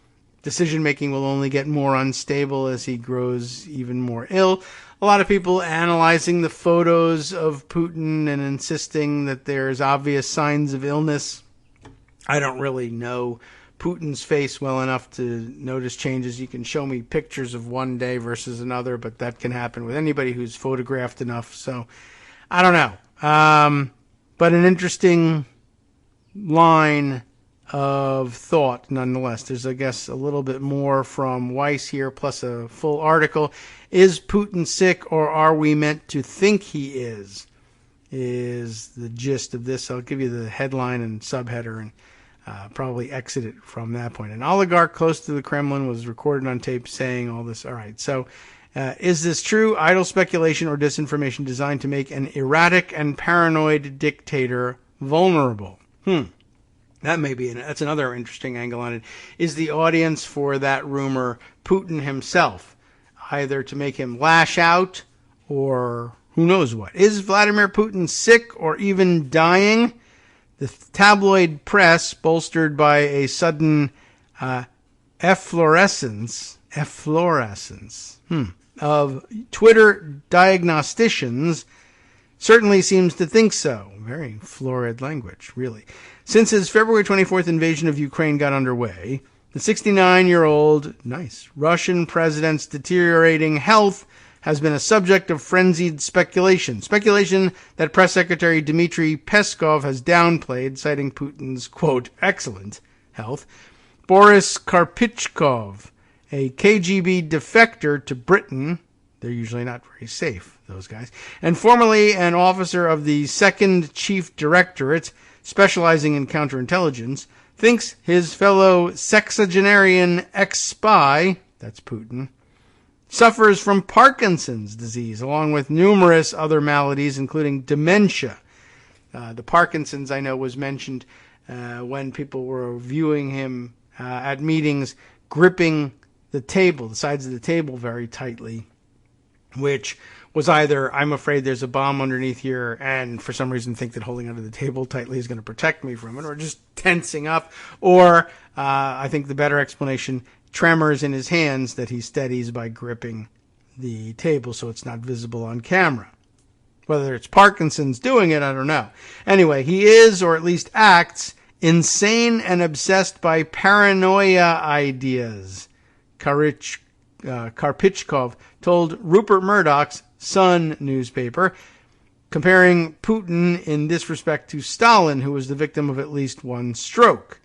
decision-making will only get more unstable as he grows even more ill. A lot of people analyzing the photos of Putin and insisting that there's obvious signs of illness. I don't really know Putin's face well enough to notice changes. You can show me pictures of one day versus another, but that can happen with anybody who's photographed enough. So I don't know. But an interesting line of thought nonetheless. There's, I guess, a little bit more from Weiss here, plus a full article. Is Putin sick, or are we meant to think he is the gist of this. I'll give you the headline and subheader and probably exit it from that point. An oligarch close to the Kremlin was recorded on tape saying all this. All right, so is this true? Idle speculation or disinformation designed to make an erratic and paranoid dictator vulnerable? That may be, that's another interesting angle on it. Is the audience for that rumor Putin himself, either to make him lash out or who knows what? Is Vladimir Putin sick or even dying? The tabloid press, bolstered by a sudden efflorescence of Twitter diagnosticians, certainly seems to think so. Very florid language, really. Since his February 24th invasion of Ukraine got underway, the 69-year-old, Russian president's deteriorating health has been a subject of frenzied speculation. Speculation that Press Secretary Dmitry Peskov has downplayed, citing Putin's, quote, excellent health. Boris Karpichkov, a KGB defector to Britain, they're usually not very safe, those guys, and formerly an officer of the 2nd Chief Directorate, specializing in counterintelligence, thinks his fellow sexagenarian ex-spy, that's Putin, suffers from Parkinson's disease, along with numerous other maladies, including dementia. The Parkinson's, I know, was mentioned when people were viewing him at meetings, gripping the sides of the table very tightly, which was either, I'm afraid there's a bomb underneath here, and for some reason think that holding onto the table tightly is going to protect me from it, or just tensing up, or I think the better explanation, tremors in his hands that he steadies by gripping the table so it's not visible on camera. Whether it's Parkinson's doing it, I don't know. Anyway, he is, or at least acts, insane and obsessed by paranoia ideas. Karpichkov told Rupert Murdoch's Sun newspaper, comparing Putin in this respect to Stalin, who was the victim of at least one stroke.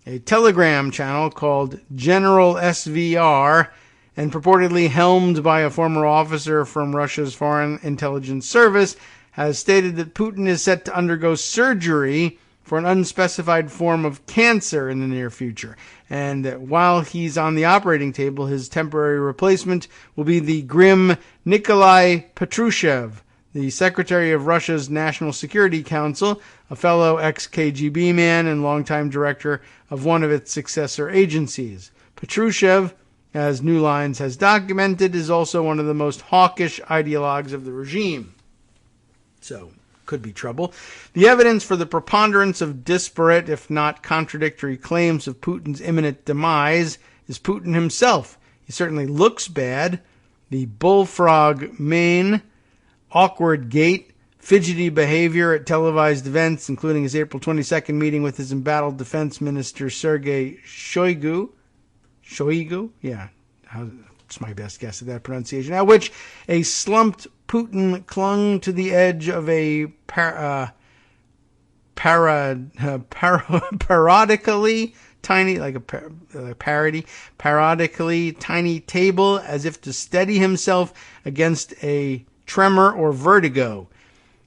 A Telegram channel called General SVR, and purportedly helmed by a former officer from Russia's Foreign Intelligence Service, has stated that Putin is set to undergo surgery for an unspecified form of cancer in the near future, and that while he's on the operating table, his temporary replacement will be the grim Nikolai Patrushev, the secretary of Russia's National Security Council, a fellow ex-KGB man and longtime director of one of its successor agencies. Patrushev, as New Lines has documented, is also one of the most hawkish ideologues of the regime. So, could be trouble. The evidence for the preponderance of disparate, if not contradictory, claims of Putin's imminent demise is Putin himself. He certainly looks bad. The bullfrog mane, awkward gait, fidgety behavior at televised events, including his April 22nd meeting with his embattled defense minister Sergei Shoigu? Yeah, that's my best guess at that pronunciation. At which a slumped Putin clung to the edge of a parodically tiny, like a parody, parodically tiny table, as if to steady himself against a tremor or vertigo.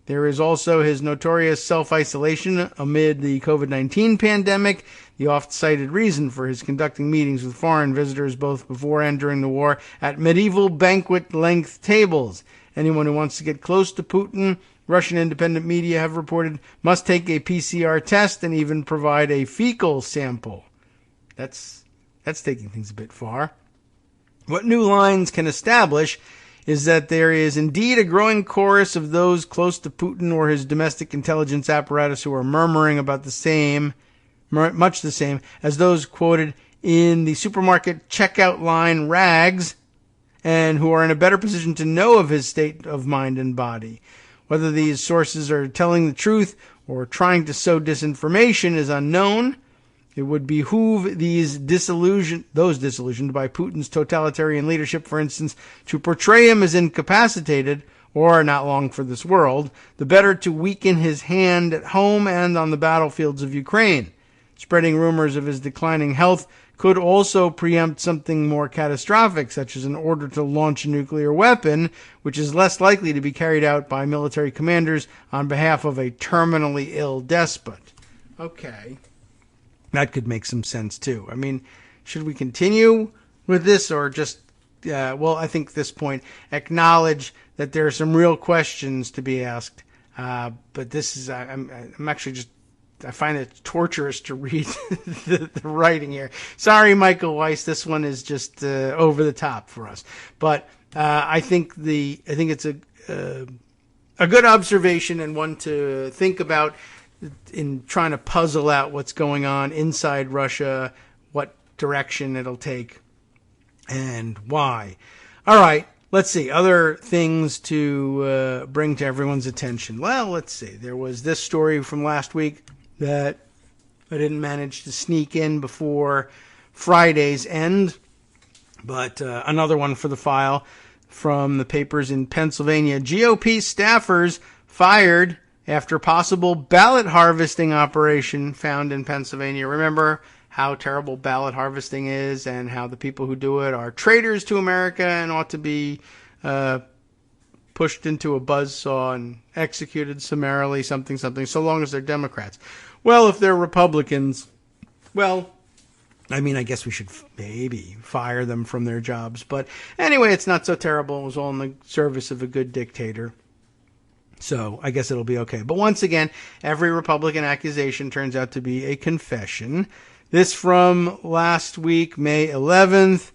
There is also his notorious self-isolation amid the COVID-19 pandemic, the oft-cited reason for his conducting meetings with foreign visitors both before and during the war at medieval banquet-length tables. Anyone who wants to get close to Putin, Russian independent media have reported, must take a PCR test and even provide a fecal sample. That's taking things a bit far. What New Lines can establish is that there is indeed a growing chorus of those close to Putin or his domestic intelligence apparatus who are murmuring about the same, much the same, as those quoted in the supermarket checkout line rags, and who are in a better position to know of his state of mind and body. Whether these sources are telling the truth or trying to sow disinformation is unknown. It would behoove those disillusioned by Putin's totalitarian leadership, for instance, to portray him as incapacitated or not long for this world, the better to weaken his hand at home and on the battlefields of Ukraine. Spreading rumors of his declining health could also preempt something more catastrophic, such as an order to launch a nuclear weapon, which is less likely to be carried out by military commanders on behalf of a terminally ill despot. Okay. That could make some sense, too. I mean, should we continue with this or just, I think at this point, acknowledge that there are some real questions to be asked. But this is, I'm actually just, I find it torturous to read the writing here. Sorry, Michael Weiss, this one is just over the top for us. But I think it's a good observation and one to think about in trying to puzzle out what's going on inside Russia, what direction it'll take, and why. All right, let's see. Other things to bring to everyone's attention. Well, let's see. There was this story from last week that I didn't manage to sneak in before Friday's end, but another one for the file from the papers in Pennsylvania. GOP staffers fired after possible ballot harvesting operation found in Pennsylvania. Remember how terrible ballot harvesting is and how the people who do it are traitors to America and ought to be pushed into a buzzsaw and executed summarily, something, so long as they're Democrats. Well, if they're Republicans, well, I mean, I guess we should maybe fire them from their jobs. But anyway, it's not so terrible. It was all in the service of a good dictator. So I guess it'll be okay. But once again, every Republican accusation turns out to be a confession. This from last week, May 11th.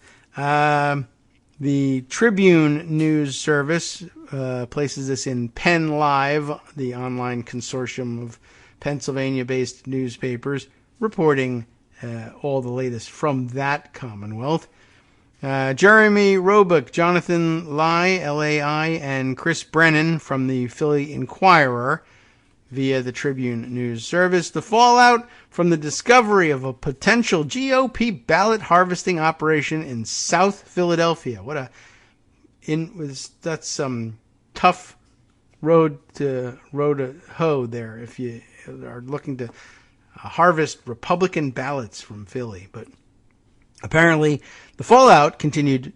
The Tribune News Service places this in Penn Live, the online consortium of Pennsylvania-based newspapers, reporting all the latest from that Commonwealth. Jeremy Roebuck, Jonathan Lai, L-A-I, and Chris Brennan from the Philly Inquirer via the Tribune News Service. The fallout from the discovery of a potential GOP ballot harvesting operation in South Philadelphia. That's some tough road to hoe there if you are looking to harvest Republican ballots from Philly. But apparently, the fallout continued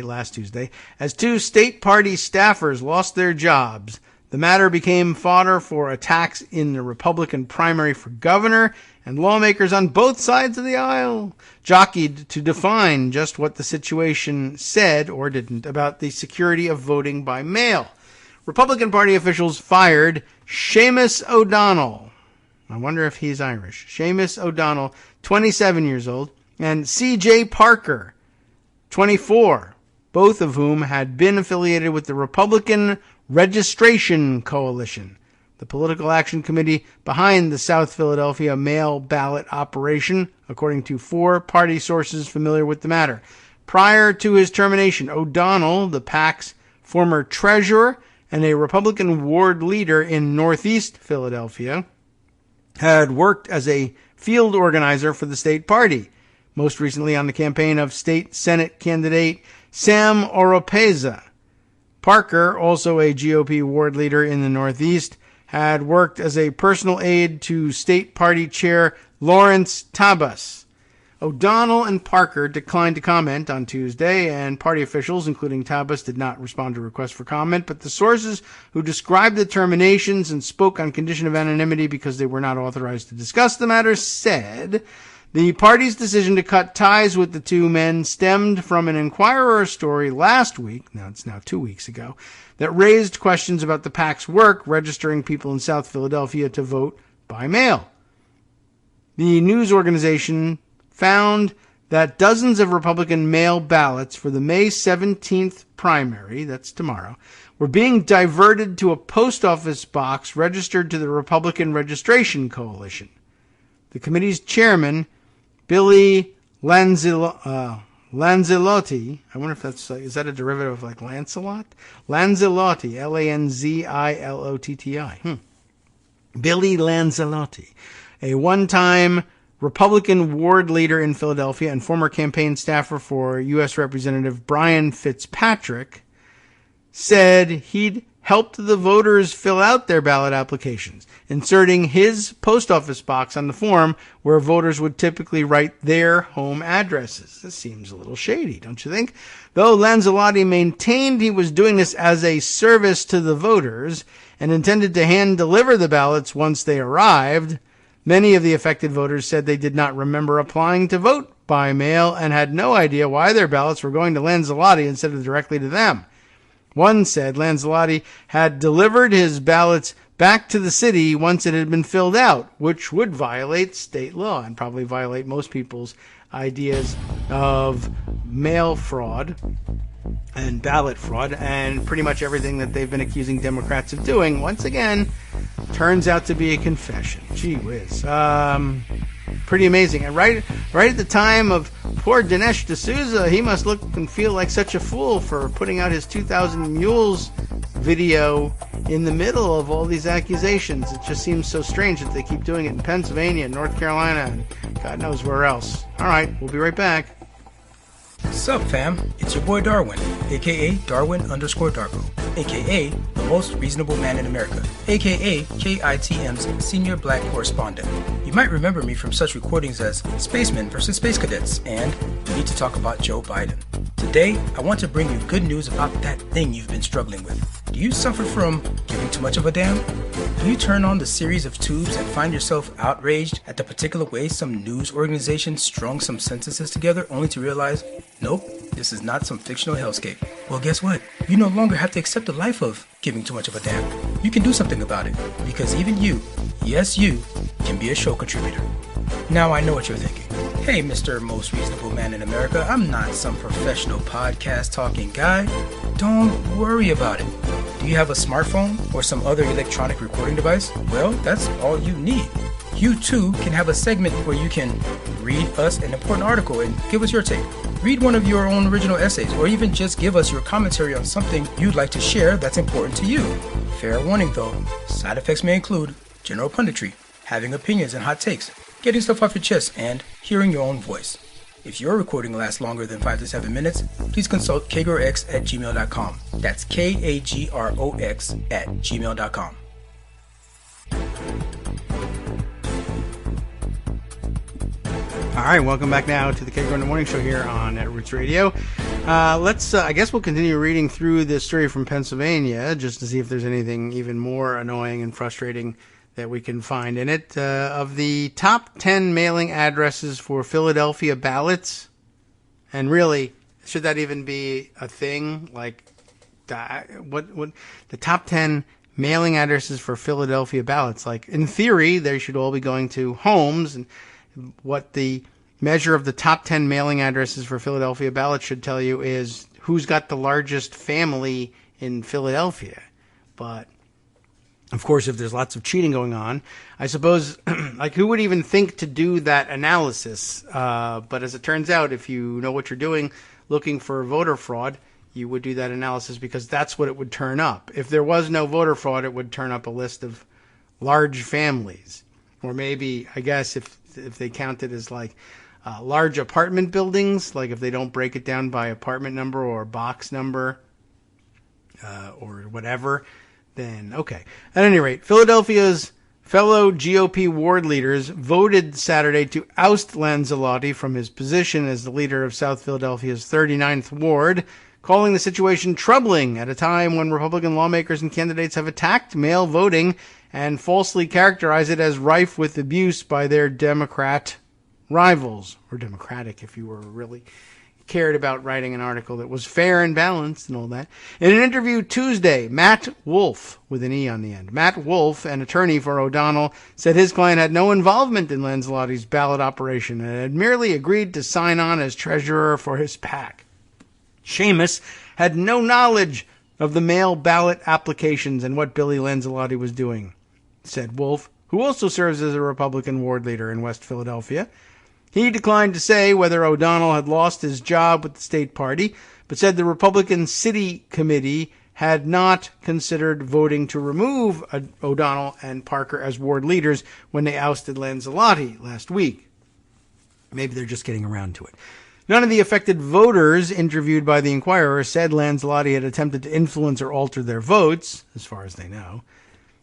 last Tuesday, as two state party staffers lost their jobs. The matter became fodder for attacks in the Republican primary for governor, and lawmakers on both sides of the aisle jockeyed to define just what the situation said or didn't about the security of voting by mail. Republican Party officials fired Seamus O'Donnell. I wonder if he's Irish. Seamus O'Donnell, 27 years old, and C.J. Parker, 24, both of whom had been affiliated with the Republican Registration Coalition, the political action committee behind the South Philadelphia mail ballot operation, according to 4 party sources familiar with the matter. Prior to his termination, O'Donnell, the PAC's former treasurer and a Republican ward leader in Northeast Philadelphia, had worked as a field organizer for the state party, most recently on the campaign of state Senate candidate Sam Oropeza. Parker, also a GOP ward leader in the Northeast, had worked as a personal aide to state party chair Lawrence Tabas. O'Donnell and Parker declined to comment on Tuesday, and party officials, including Tabas, did not respond to requests for comment, but the sources who described the terminations and spoke on condition of anonymity because they were not authorized to discuss the matter said the party's decision to cut ties with the two men stemmed from an Inquirer story last week, it's now 2 weeks ago, that raised questions about the PAC's work registering people in South Philadelphia to vote by mail. The news organization found that dozens of Republican mail ballots for the May 17th primary, that's tomorrow, were being diverted to a post office box registered to the Republican Registration Coalition. The committee's chairman, Billy Lanzilotti, I wonder if is that a derivative of like Lancelot? Lanzilotti, Lanzilotti. Billy Lanzilotti, a one-time Republican ward leader in Philadelphia and former campaign staffer for U.S. Representative Brian Fitzpatrick, said he'd helped the voters fill out their ballot applications, inserting his post office box on the form where voters would typically write their home addresses. This seems a little shady, don't you think? Though Lanzelotti maintained he was doing this as a service to the voters and intended to hand-deliver the ballots once they arrived, many of the affected voters said they did not remember applying to vote by mail and had no idea why their ballots were going to Lanzelotti instead of directly to them. One said Lanzelotti had delivered his ballots back to the city once it had been filled out, which would violate state law and probably violate most people's ideas of mail fraud and ballot fraud, and pretty much everything that they've been accusing Democrats of doing, once again, turns out to be a confession. Gee whiz. Pretty amazing. And right at the time of poor Dinesh D'Souza, he must look and feel like such a fool for putting out his 2,000 Mules video in the middle of all these accusations. It just seems so strange that they keep doing it in Pennsylvania and North Carolina and God knows where else. All right, we'll be right back. Sup fam, it's your boy Darwin, aka Darwin_Darko, aka the most reasonable man in America, aka KITM's senior black correspondent. You might remember me from such recordings as Spacemen vs. Space Cadets and We Need to Talk About Joe Biden. Today, I want to bring you good news about that thing you've been struggling with. Do you suffer from giving too much of a damn? Do you turn on the series of tubes and find yourself outraged at the particular way some news organization strung some sentences together only to realize, nope, this is not some fictional hellscape? Well, guess what? You no longer have to accept the life of giving too much of a damn. You can do something about it, because even you, yes you, can be a show contributor. Now I know what you're thinking. Hey, Mr. Most Reasonable Man in America, I'm not some professional podcast talking guy. Don't worry about it. Do you have a smartphone or some other electronic recording device? Well, that's all you need. You too can have a segment where you can read us an important article and give us your take. Read one of your own original essays, or even just give us your commentary on something you'd like to share that's important to you. Fair warning though, side effects may include general punditry, having opinions and hot takes, getting stuff off your chest, and hearing your own voice. If your recording lasts longer than 5 to 7 minutes, please consult kagrox@gmail.com. That's KAGROX@gmail.com. All right, welcome back now to the Kagro in the Morning Show here on Roots Radio. I guess we'll continue reading through this story from Pennsylvania just to see if there's anything even more annoying and frustrating that we can find in it. Of the top 10 mailing addresses for Philadelphia ballots, and really, should that even be a thing? Like, what the top 10 mailing addresses for Philadelphia ballots? Like, in theory, they should all be going to homes, and what the measure of the top 10 mailing addresses for Philadelphia ballots should tell you is who's got the largest family in Philadelphia. But of course, if there's lots of cheating going on, I suppose, like, who would even think to do that analysis? But as it turns out, if you know what you're doing, looking for voter fraud, you would do that analysis because that's what it would turn up. If there was no voter fraud, it would turn up a list of large families. Or maybe, I guess, if they count it as like large apartment buildings, like if they don't break it down by apartment number or box number or whatever, then okay. At any rate, Philadelphia's fellow GOP ward leaders voted Saturday to oust Lanzelotti from his position as the leader of South Philadelphia's 39th ward, calling the situation troubling at a time when Republican lawmakers and candidates have attacked mail voting and falsely characterized it as rife with abuse by their Democrat rivals, or Democratic if you were really cared about writing an article that was fair and balanced and all that. In an interview Tuesday, Matt Wolf, with an E on the end, Matt Wolf, an attorney for O'Donnell, said his client had no involvement in Lanzelotti's ballot operation and had merely agreed to sign on as treasurer for his PAC. Seamus had no knowledge of the mail ballot applications and what Billy Lanzelotti was doing, said Wolf, who also serves as a Republican ward leader in West Philadelphia. He declined to say whether O'Donnell had lost his job with the state party, but said the Republican City Committee had not considered voting to remove O'Donnell and Parker as ward leaders when they ousted Lanzelotti last week. Maybe they're just getting around to it. None of the affected voters interviewed by the Inquirer said Lanzelotti had attempted to influence or alter their votes, as far as they know.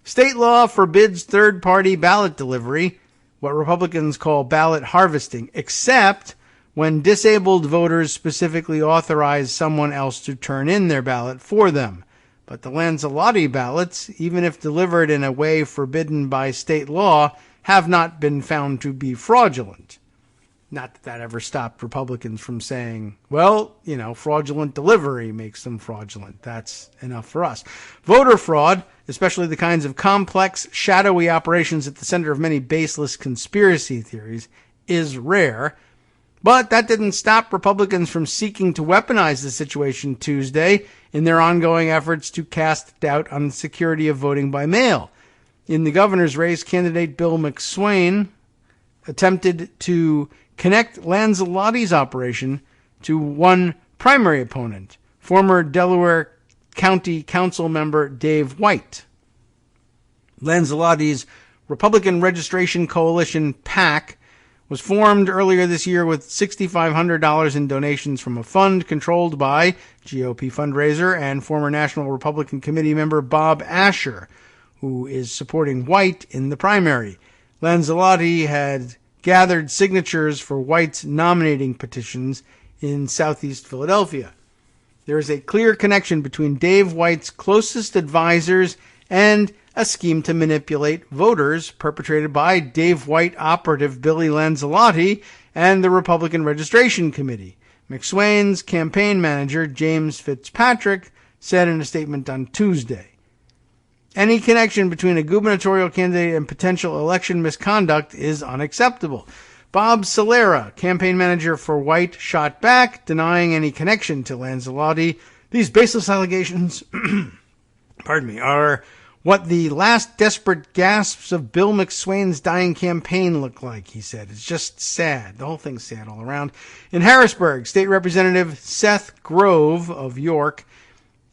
State law forbids third-party ballot delivery, what Republicans call ballot harvesting, except when disabled voters specifically authorize someone else to turn in their ballot for them. But the Lanzelotti ballots, even if delivered in a way forbidden by state law, have not been found to be fraudulent. Not that that ever stopped Republicans from saying, well, fraudulent delivery makes them fraudulent. That's enough for us. Voter fraud, especially the kinds of complex, shadowy operations at the center of many baseless conspiracy theories, is rare. But that didn't stop Republicans from seeking to weaponize the situation Tuesday in their ongoing efforts to cast doubt on the security of voting by mail. In the governor's race, candidate Bill McSwain attempted to connect Lanzelotti's operation to one primary opponent, former Delaware County Council member Dave White. Lanzelotti's Republican Registration Coalition PAC was formed earlier this year with $6,500 in donations from a fund controlled by GOP fundraiser and former National Republican Committee member Bob Asher, who is supporting White in the primary. Lanzelotti had gathered signatures for White's nominating petitions in southeast Philadelphia. There is a clear connection between Dave White's closest advisors and a scheme to manipulate voters perpetrated by Dave White operative Billy Lanzelotti and the Republican Registration Committee. McSwain's campaign manager, James Fitzpatrick, said in a statement on Tuesday, "Any connection between a gubernatorial candidate and potential election misconduct is unacceptable." Bob Solera, campaign manager for White, shot back, denying any connection to Lanzelotti. "These baseless allegations are what the last desperate gasps of Bill McSwain's dying campaign look like," he said. "It's just sad. The whole thing's sad all around." In Harrisburg, State Representative Seth Grove of York,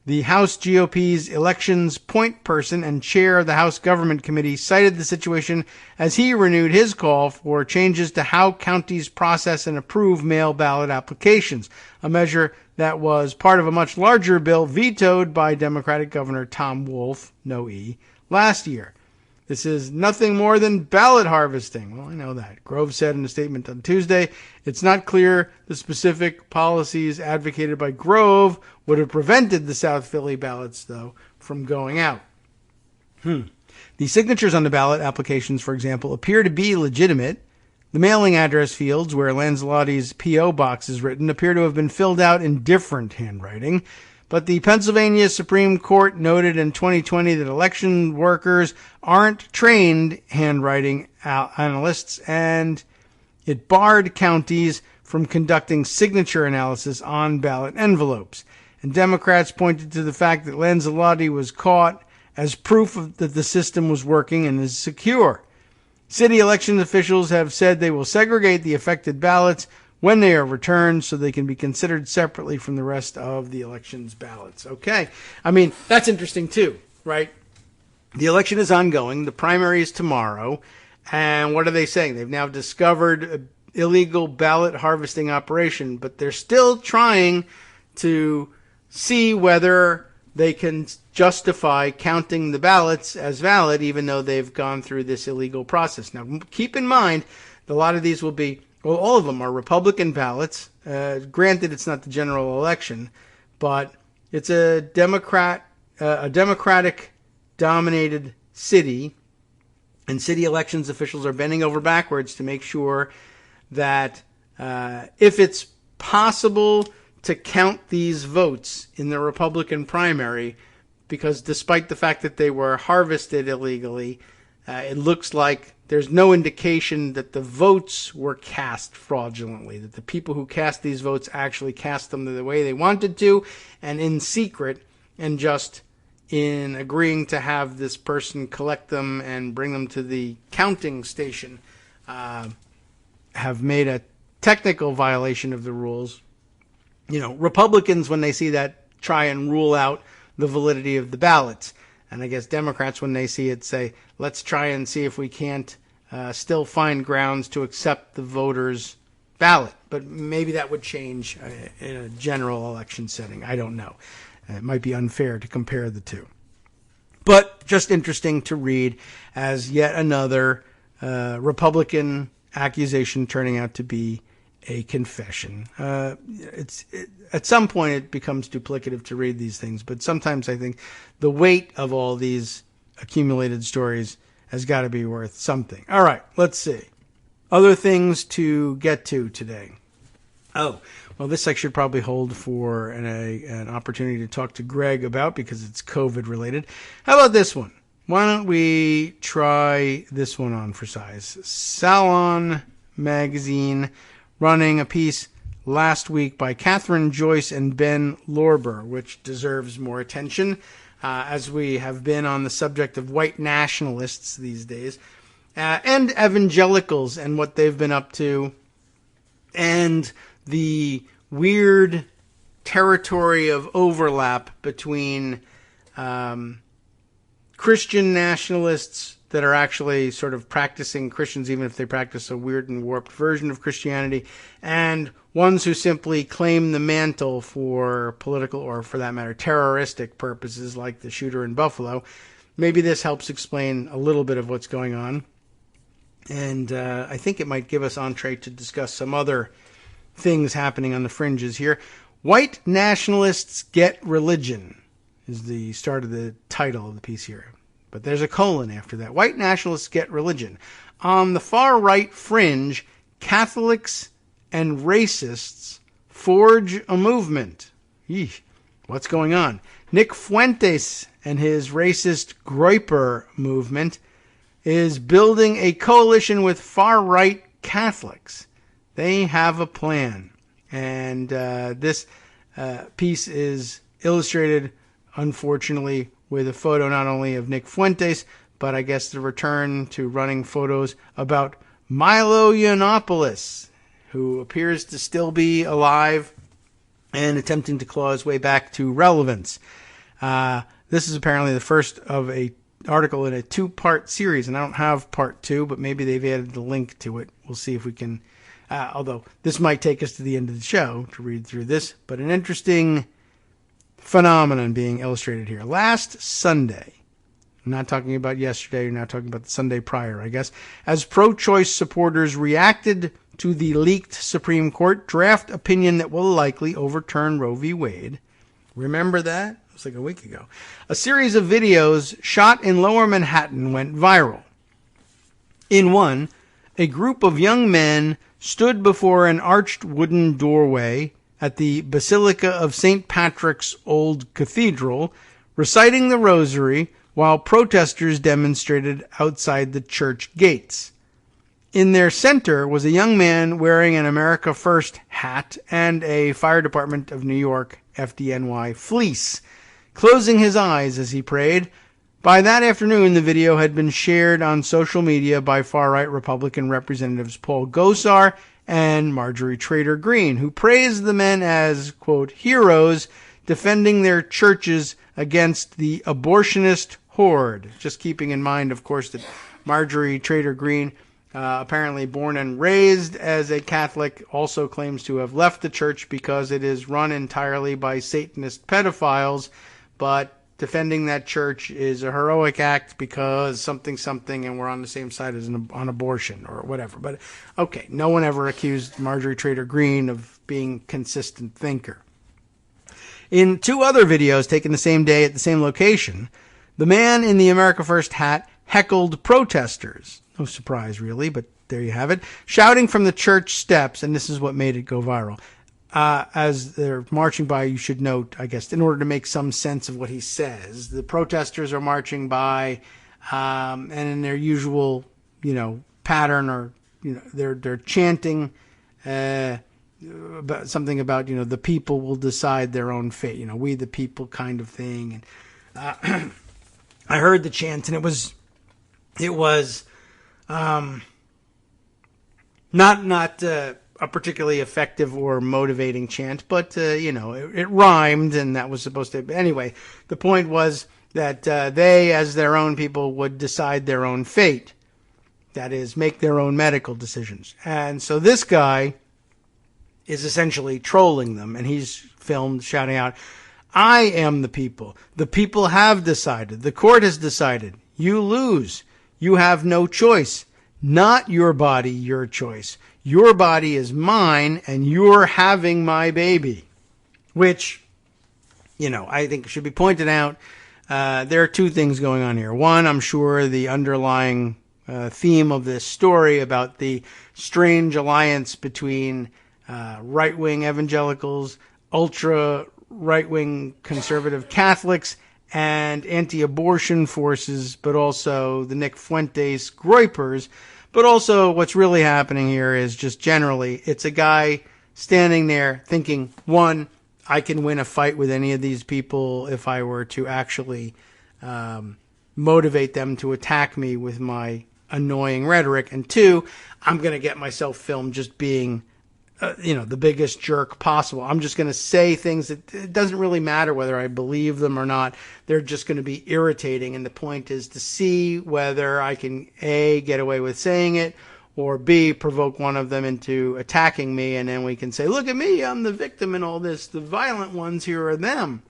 the House GOP's elections point person and chair of the House Government Committee, cited the situation as he renewed his call for changes to how counties process and approve mail ballot applications, a measure that was part of a much larger bill vetoed by Democratic Governor Tom Wolf, no E, last year. "This is nothing more than ballot harvesting." Well, I know that. Grove said in a statement on Tuesday, it's not clear the specific policies advocated by Grove would have prevented the South Philly ballots, though, from going out. The signatures on the ballot applications, for example, appear to be legitimate. The mailing address fields where Lanzelotti's P.O. box is written appear to have been filled out in different handwriting. But the Pennsylvania Supreme Court noted in 2020 that election workers aren't trained handwriting analysts, and it barred counties from conducting signature analysis on ballot envelopes. And Democrats pointed to the fact that Lanzelotti was caught as proof that the system was working and is secure. City election officials have said they will segregate the affected ballots when they are returned so they can be considered separately from the rest of the election's ballots. Okay. I mean, that's interesting too, right? The election is ongoing. The primary is tomorrow. And what are they saying? They've now discovered an illegal ballot harvesting operation, but they're still trying to see whether they can justify counting the ballots as valid, even though they've gone through this illegal process. Now, keep in mind, a lot of these will be, well, all of them are Republican ballots. Granted, it's not the general election, but it's a Democratic-dominated city, and city elections officials are bending over backwards to make sure that if it's possible to count these votes in the Republican primary, because despite the fact that they were harvested illegally, it looks like there's no indication that the votes were cast fraudulently, that the people who cast these votes actually cast them the way they wanted to and in secret, and just in agreeing to have this person collect them and bring them to the counting station, have made a technical violation of the rules. You know, Republicans, when they see that, try and rule out the validity of the ballots. And I guess Democrats, when they see it, say, let's try and see if we can't still find grounds to accept the voters' ballot. But maybe that would change in a general election setting. I don't know. It might be unfair to compare the two. But just interesting to read as yet another Republican accusation turning out to be a confession. At some point it becomes duplicative to read these things, but sometimes I think the weight of all these accumulated stories has got to be worth something. All right, let's see. Other things to get to today. Oh, well, this I should probably hold for an opportunity to talk to Greg about because it's COVID related. How about this one? Why don't we try this one on for size? Salon Magazine running a piece last week by Catherine Joyce and Ben Lorber, which deserves more attention as we have been on the subject of white nationalists these days and evangelicals and what they've been up to and the weird territory of overlap between Christian nationalists that are actually sort of practicing Christians, even if they practice a weird and warped version of Christianity, and ones who simply claim the mantle for political or, for that matter, terroristic purposes, like the shooter in Buffalo. Maybe this helps explain a little bit of what's going on. And I think it might give us entree to discuss some other things happening on the fringes here. White Nationalists Get Religion is the start of the title of the piece here. But there's a colon after that. White nationalists get religion. On the far right fringe, Catholics and racists forge a movement. Eesh, what's going on? Nick Fuentes and his racist Groyper movement is building a coalition with far-right Catholics. They have a plan. And this piece is illustrated, unfortunately, with a photo not only of Nick Fuentes, but I guess the return to running photos about Milo Yiannopoulos, who appears to still be alive and attempting to claw his way back to relevance. This is apparently the first of a article in a two-part series, and I don't have part two, but maybe they've added the link to it. We'll see if we can, although this might take us to the end of the show to read through this, but an interesting phenomenon being illustrated here. Last Sunday, I'm not talking about yesterday, I'm not talking about the Sunday prior, I guess, as pro-choice supporters reacted to the leaked Supreme Court draft opinion that will likely overturn Roe v. Wade. Remember that? It was like a week ago. A series of videos shot in Lower Manhattan went viral. In one, a group of young men stood before an arched wooden doorway at the Basilica of St. Patrick's Old Cathedral, reciting the rosary while protesters demonstrated outside the church gates. In their center was a young man wearing an America First hat and a Fire Department of New York FDNY fleece, closing his eyes as he prayed. By that afternoon, the video had been shared on social media by far-right Republican Representatives Paul Gosar and Marjorie Taylor Greene, who praised the men as, quote, heroes defending their churches against the abortionist horde. Just keeping in mind, of course, that Marjorie Taylor Greene, apparently born and raised as a Catholic, also claims to have left the church because it is run entirely by Satanist pedophiles, but defending that church is a heroic act because something, and we're on the same side as on abortion or whatever. But, okay, no one ever accused Marjorie Taylor Greene of being a consistent thinker. In two other videos taken the same day at the same location, the man in the America First hat heckled protesters. No surprise, really, but there you have it. Shouting from the church steps, and this is what made it go viral. As they're marching by, you should note, I guess, in order to make some sense of what he says, the protesters are marching by, and in their usual, pattern, or, they're chanting about something about, the people will decide their own fate, we the people kind of thing. And I heard the chant, and it was not a particularly effective or motivating chant, but, it rhymed, and that was supposed to... Anyway, the point was that they, as their own people, would decide their own fate. That is, make their own medical decisions. And so this guy is essentially trolling them, and he's filmed shouting out, "I am the people. The people have decided. The court has decided. You lose. You have no choice. Not your body, your choice. Your body is mine, and you're having my baby." Which, I think should be pointed out. There are two things going on here. One, I'm sure the underlying theme of this story about the strange alliance between right-wing evangelicals, ultra-right-wing conservative Catholics, and anti-abortion forces, but also the Nick Fuentes Groypers. But also what's really happening here is just generally, it's a guy standing there thinking, one, I can win a fight with any of these people if I were to actually motivate them to attack me with my annoying rhetoric. And two, I'm going to get myself filmed just being, the biggest jerk possible. I'm just going to say things that it doesn't really matter whether I believe them or not. They're just going to be irritating. And the point is to see whether I can, A, get away with saying it, or B, provoke one of them into attacking me. And then we can say, look at me, I'm the victim in all this. The violent ones here are them.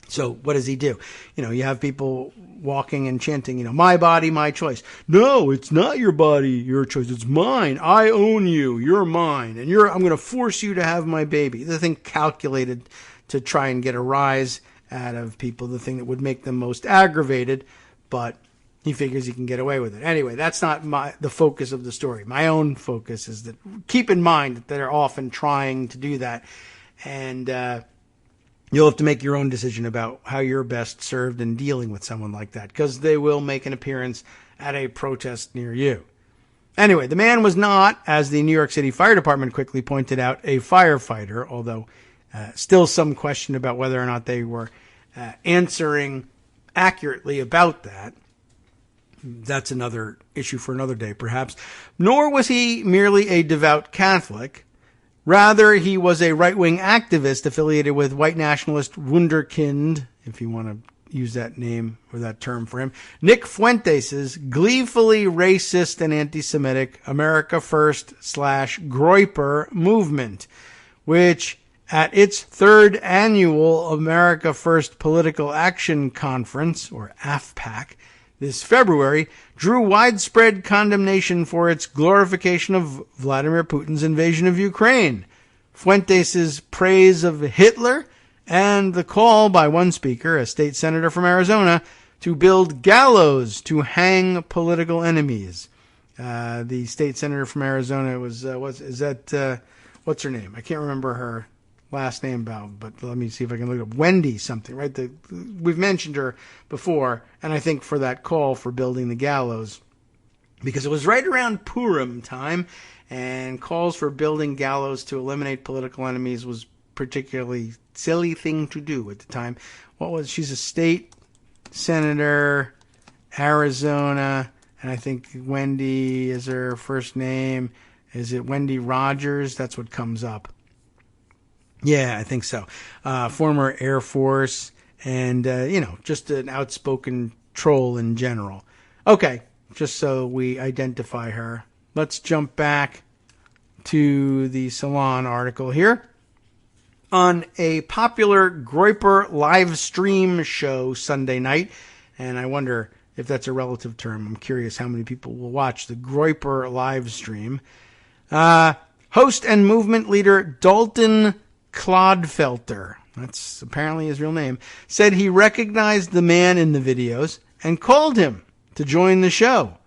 So what does he do? You have people walking and chanting, my body, my choice. No, it's not your body, your choice. It's mine. I own you. You're mine. And I'm going to force you to have my baby. The thing calculated to try and get a rise out of people, the thing that would make them most aggravated, but he figures he can get away with it. Anyway, that's not the focus of the story. My own focus is that keep in mind that they're often trying to do that. And, you'll have to make your own decision about how you're best served in dealing with someone like that, because they will make an appearance at a protest near you. Anyway, the man was not, as the New York City Fire Department quickly pointed out, a firefighter, although still some question about whether or not they were answering accurately about that. That's another issue for another day, perhaps. Nor was he merely a devout Catholic. Rather, he was a right-wing activist affiliated with white nationalist Wunderkind, if you want to use that name or that term for him, Nick Fuentes' gleefully racist and anti-Semitic America First / Groyper movement, which at its third annual America First Political Action Conference, or AFPAC, this February, drew widespread condemnation for its glorification of Vladimir Putin's invasion of Ukraine, Fuentes' praise of Hitler, and the call by one speaker, a state senator from Arizona, to build gallows to hang political enemies. The state senator from Arizona what's her name? I can't remember her last name, but let me see if I can look it up. Wendy something, right? We've mentioned her before, and I think for that call for building the gallows, because it was right around Purim time, and calls for building gallows to eliminate political enemies was particularly silly thing to do at the time. She's a state senator, Arizona, and I think Wendy is her first name. Is it Wendy Rogers? That's what comes up. Yeah, I think so. Former Air Force and, just an outspoken troll in general. Okay, just so we identify her. Let's jump back to the Salon article here. On a popular Groyper live stream show Sunday night, and I wonder if that's a relative term. I'm curious how many people will watch the Groyper live stream. Host and movement leader Dalton Clodfelter, that's apparently his real name, said he recognized the man in the videos and called him to join the show.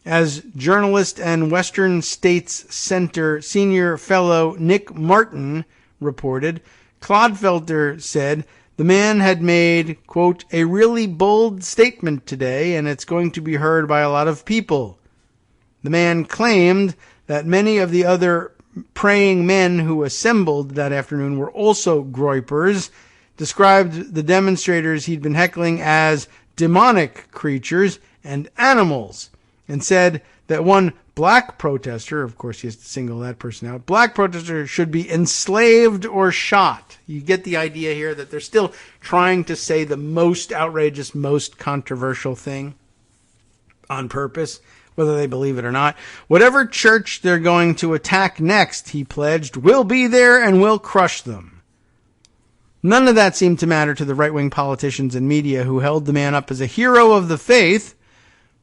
As journalist and Western States Center senior fellow Nick Martin reported, Clodfelter said the man had made, quote, a really bold statement today, and it's going to be heard by a lot of people. The man claimed that many of the other praying men who assembled that afternoon were also Groypers, described the demonstrators he'd been heckling as demonic creatures and animals, and said that one black protester, of course he has to single that person out, black protester should be enslaved or shot. You get the idea here that they're still trying to say the most outrageous, most controversial thing on purpose, whether they believe it or not. Whatever church they're going to attack next, he pledged, we'll be there and we'll crush them. None of that seemed to matter to the right-wing politicians and media who held the man up as a hero of the faith.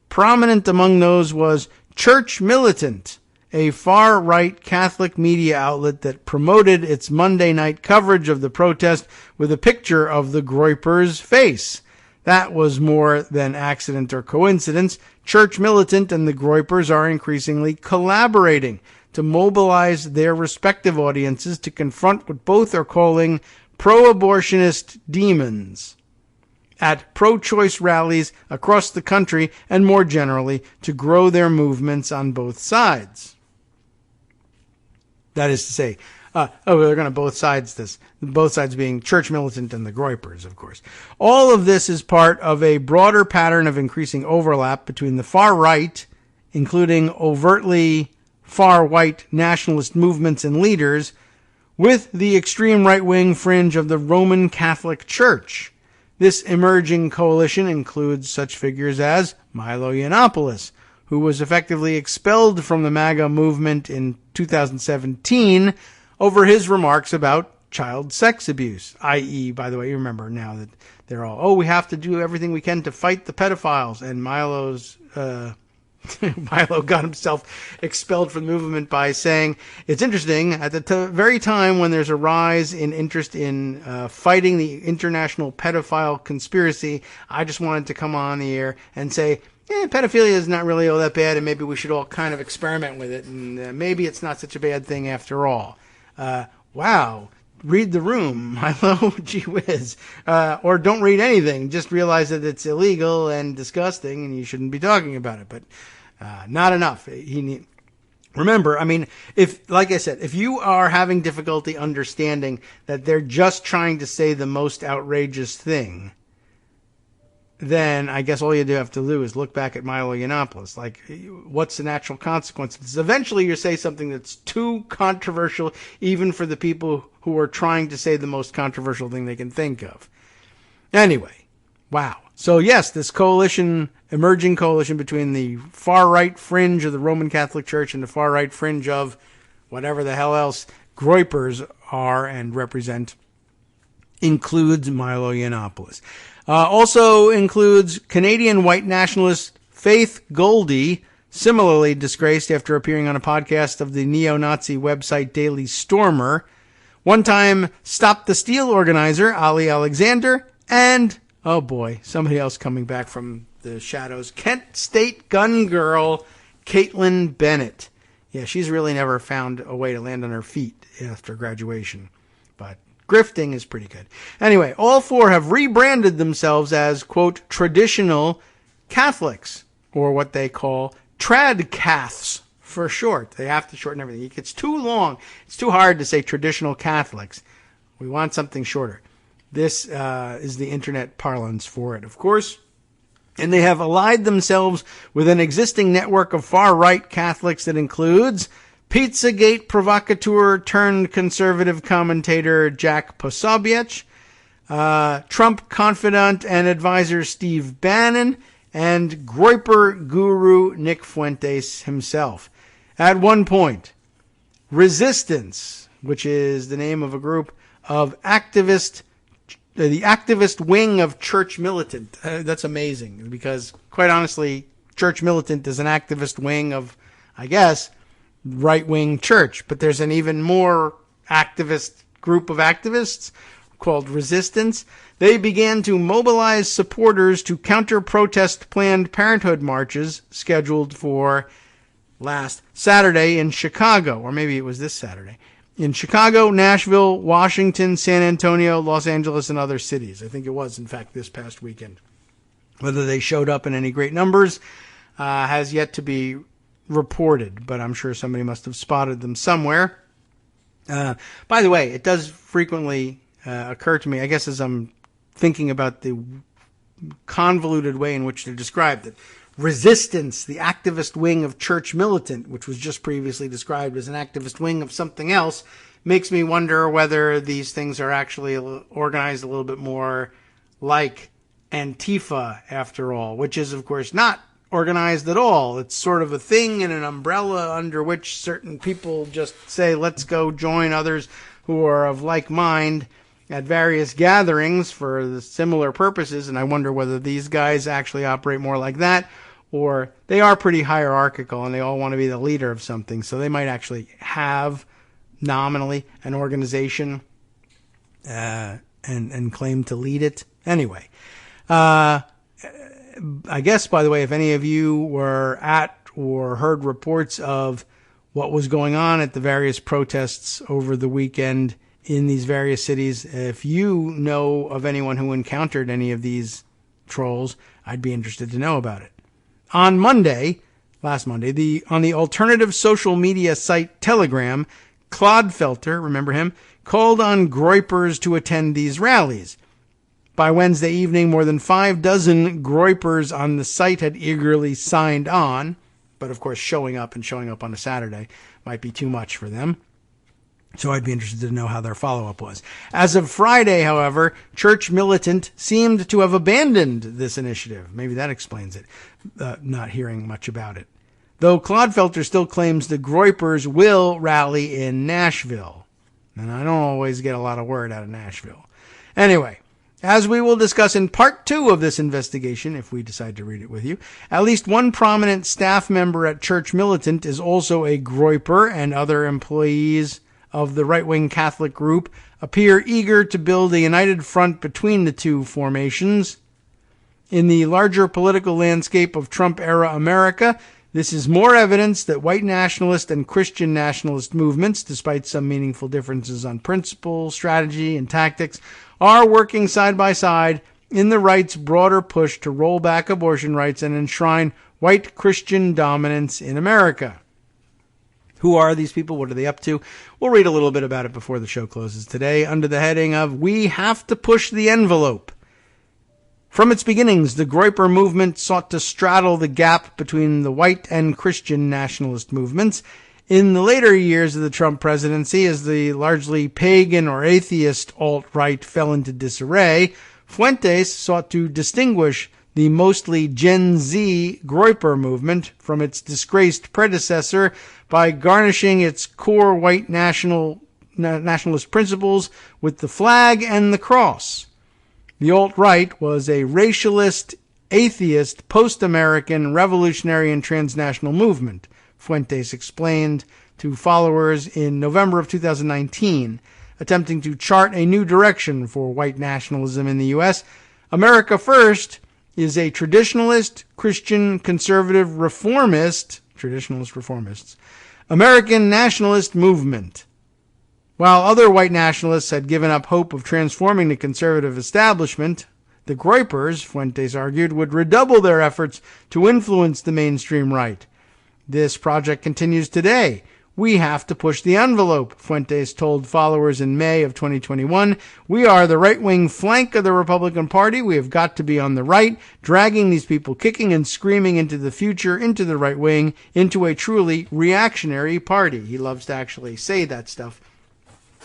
Prominent among those was Church Militant, a far-right Catholic media outlet that promoted its Monday night coverage of the protest with a picture of the Groyper's face. That was more than accident or coincidence. Church Militant and the Groypers are increasingly collaborating to mobilize their respective audiences to confront what both are calling pro-abortionist demons at pro-choice rallies across the country and more generally to grow their movements on both sides. That is to say, they're going to both sides this. Both sides being Church Militant and the Groypers, of course. All of this is part of a broader pattern of increasing overlap between the far right, including overtly far-white nationalist movements and leaders, with the extreme right-wing fringe of the Roman Catholic Church. This emerging coalition includes such figures as Milo Yiannopoulos, who was effectively expelled from the MAGA movement in 2017 over his remarks about child sex abuse, i.e., by the way, you remember now that they're all, we have to do everything we can to fight the pedophiles, and Milo got himself expelled from the movement by saying, it's interesting, at the very time when there's a rise in interest in fighting the international pedophile conspiracy, I just wanted to come on the air and say, pedophilia is not really all that bad, and maybe we should all kind of experiment with it, and maybe it's not such a bad thing after all. Wow. Read the room, Milo, gee whiz. Or don't read anything. Just realize that it's illegal and disgusting, and you shouldn't be talking about it. But not enough. Remember, I mean, like I said, if you are having difficulty understanding that they're just trying to say the most outrageous thing, then I guess all you have to do is look back at Milo Yiannopoulos. Like, what's the natural consequences? Eventually you say something that's too controversial even for the people who are trying to say the most controversial thing they can think of. Anyway, wow. So yes, this emerging coalition between the far-right fringe of the Roman Catholic Church and the far-right fringe of whatever the hell else Groypers are and represent, includes Milo Yiannopoulos. Also includes Canadian white nationalist Faith Goldie, similarly disgraced after appearing on a podcast of the neo-Nazi website Daily Stormer. One-time Stop the Steal organizer Ali Alexander, and, oh boy, somebody else coming back from the shadows, Kent State gun girl Caitlin Bennett. Yeah, she's really never found a way to land on her feet after graduation, but grifting is pretty good. Anyway, all four have rebranded themselves as, quote, traditional Catholics, or what they call tradcaths for short. They have to shorten everything. It's too long. It's too hard to say traditional Catholics. We want something shorter. This is the internet parlance for it, of course. And they have allied themselves with an existing network of far-right Catholics that includes Pizzagate provocateur turned conservative commentator Jack Posobiec, Trump confidant and advisor Steve Bannon, and Groyper guru Nick Fuentes himself. At one point, Resistance, which is the name of a group of the activist wing of Church Militant. That's amazing, because quite honestly, Church Militant is an activist wing of, I guess, right-wing church, but there's an even more activist group of activists called Resistance. They began to mobilize supporters to counter-protest Planned Parenthood marches scheduled for last Saturday in Chicago, or maybe it was this Saturday, in Chicago, Nashville, Washington, San Antonio, Los Angeles, and other cities. I think it was, in fact, this past weekend. Whether they showed up in any great numbers has yet to be reported, but I'm sure somebody must have spotted them somewhere. By the way, it does frequently occur to me, I guess as I'm thinking about the convoluted way in which they're described, that Resistance, the activist wing of Church Militant, which was just previously described as an activist wing of something else, makes me wonder whether these things are actually organized a little bit more like Antifa, after all, which is, of course, not organized at all. It's sort of a thing and an umbrella under which certain people just say, let's go join others who are of like mind at various gatherings for the similar purposes. And I wonder whether these guys actually operate more like that, or they are pretty hierarchical and they all want to be the leader of something. So they might actually have nominally an organization and claim to lead it. Anyway, I guess, by the way, if any of you were at or heard reports of what was going on at the various protests over the weekend in these various cities, if you know of anyone who encountered any of these trolls, I'd be interested to know about it. On Monday, last Monday, on the alternative social media site Telegram, Clodfelter, remember him, called on Groypers to attend these rallies. By Wednesday evening, more than 6 Groypers on the site had eagerly signed on, but of course showing up on a Saturday might be too much for them. So I'd be interested to know how their follow-up was. As of Friday, however, Church Militant seemed to have abandoned this initiative. Maybe that explains it, not hearing much about it. Though Clodfelter still claims the Groypers will rally in Nashville. And I don't always get a lot of word out of Nashville. Anyway, as we will discuss in part 2 of this investigation, if we decide to read it with you, at least one prominent staff member at Church Militant is also a Groyper, and other employees of the right-wing Catholic group appear eager to build a united front between the two formations. In the larger political landscape of Trump-era America, this is more evidence that white nationalist and Christian nationalist movements, despite some meaningful differences on principle, strategy, and tactics, are working side by side in the right's broader push to roll back abortion rights and enshrine white Christian dominance in America. Who are these people? What are they up to? We'll read a little bit about it before the show closes today under the heading of We Have to Push the Envelope. From its beginnings, the Groyper movement sought to straddle the gap between the white and Christian nationalist movements. In the later years of the Trump presidency, as the largely pagan or atheist alt-right fell into disarray, Fuentes sought to distinguish the mostly Gen Z Groyper movement from its disgraced predecessor by garnishing its core white nationalist principles with the flag and the cross. The alt-right was a racialist, atheist, post-American, revolutionary, and transnational movement, Fuentes explained to followers in November of 2019, attempting to chart a new direction for white nationalism in the U.S. America First is a traditionalist, Christian, conservative, reformists, American nationalist movement. While other white nationalists had given up hope of transforming the conservative establishment, the Groypers, Fuentes argued, would redouble their efforts to influence the mainstream right. This project continues today. We have to push the envelope, Fuentes told followers in May of 2021. We are the right-wing flank of the Republican Party. We have got to be on the right, dragging these people kicking and screaming into the future, into the right wing, into a truly reactionary party. He loves to actually say that stuff.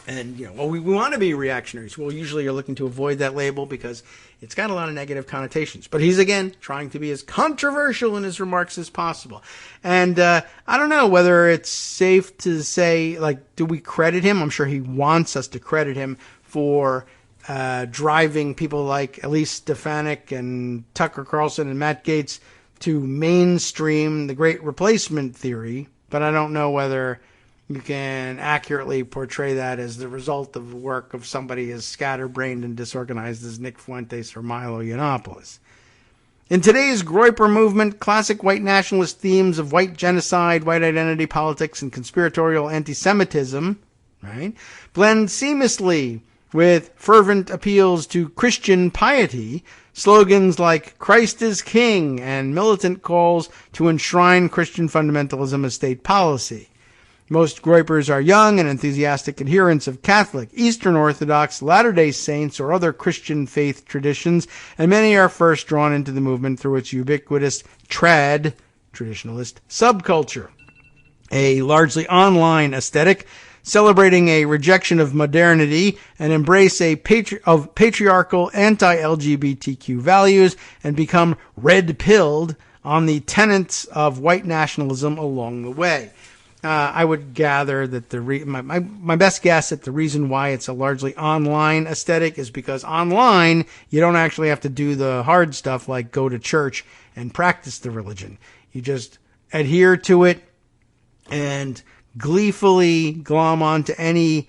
And, we want to be reactionaries. Well, usually you're looking to avoid that label because it's got a lot of negative connotations. But he's, again, trying to be as controversial in his remarks as possible. And I don't know whether it's safe to say, do we credit him? I'm sure he wants us to credit him for driving people like Elise Stefanik and Tucker Carlson and Matt Gaetz to mainstream the Great Replacement theory. But I don't know whether you can accurately portray that as the result of the work of somebody as scatterbrained and disorganized as Nick Fuentes or Milo Yiannopoulos. In today's Groyper movement, classic white nationalist themes of white genocide, white identity politics, and conspiratorial anti-Semitism, blend seamlessly with fervent appeals to Christian piety, slogans like Christ is King, and militant calls to enshrine Christian fundamentalism as state policy. Most Groypers are young and enthusiastic adherents of Catholic, Eastern Orthodox, Latter-day Saints, or other Christian faith traditions, and many are first drawn into the movement through its ubiquitous traditionalist subculture, a largely online aesthetic celebrating a rejection of modernity and embrace of patriarchal anti-LGBTQ values and become red-pilled on the tenets of white nationalism along the way. I would gather that my best guess at the reason why it's a largely online aesthetic is because online you don't actually have to do the hard stuff like go to church and practice the religion. You just adhere to it and gleefully glom onto any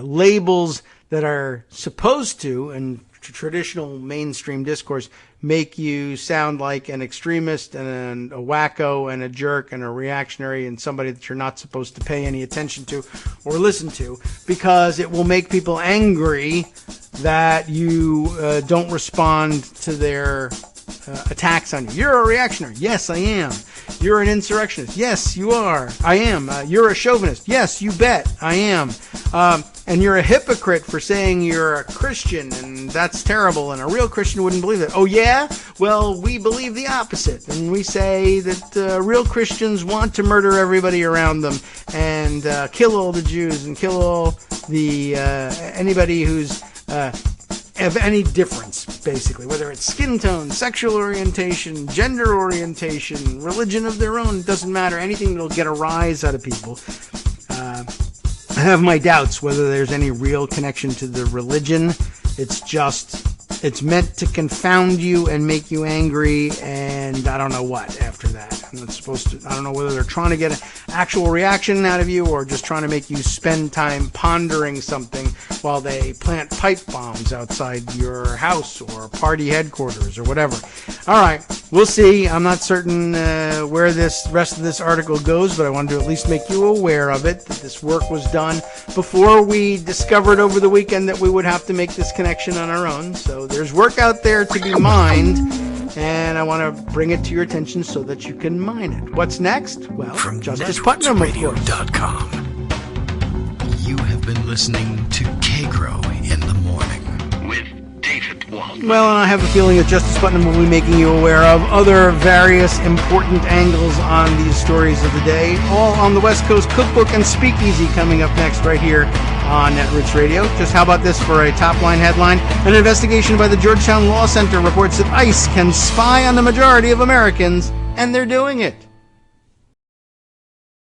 labels that are supposed to, and traditional mainstream discourse, make you sound like an extremist and a wacko and a jerk and a reactionary and somebody that you're not supposed to pay any attention to or listen to, because it will make people angry that you don't respond to their attacks on you. You're a reactionary. Yes, I am. You're an insurrectionist. Yes, you are. I am. You're a chauvinist. Yes, you bet. I am. And you're a hypocrite for saying you're a Christian, and that's terrible, and a real Christian wouldn't believe that. Oh, yeah? Well, we believe the opposite, and we say that real Christians want to murder everybody around them and kill all the Jews and kill all the anybody who's of any difference, basically, whether it's skin tone, sexual orientation, gender orientation, religion of their own, doesn't matter. Anything that'll get a rise out of people. I have my doubts whether there's any real connection to the religion. It's meant to confound you and make you angry, and I don't know what after that. I don't know whether they're trying to get an actual reaction out of you or just trying to make you spend time pondering something while they plant pipe bombs outside your house or party headquarters or whatever. All right, we'll see. I'm not certain where this rest of this article goes, but I wanted to at least make you aware of it, that this work was done before we discovered over the weekend that we would have to make this connection on our own. So there's work out there to be mined, and I want to bring it to your attention so that you can mine it. What's next? Well, from Justice Putnam, of course. NetRootsRadio.com. You have been listening to Kagro in the Morning with David Waldman. Well, and I have a feeling that Justice Putnam will be making you aware of other various important angles on these stories of the day, all on the West Coast Cookbook and Speakeasy coming up next right here on Netroots Radio. Just how about this for a top-line headline? An investigation by the Georgetown Law Center reports that ICE can spy on the majority of Americans, and they're doing it.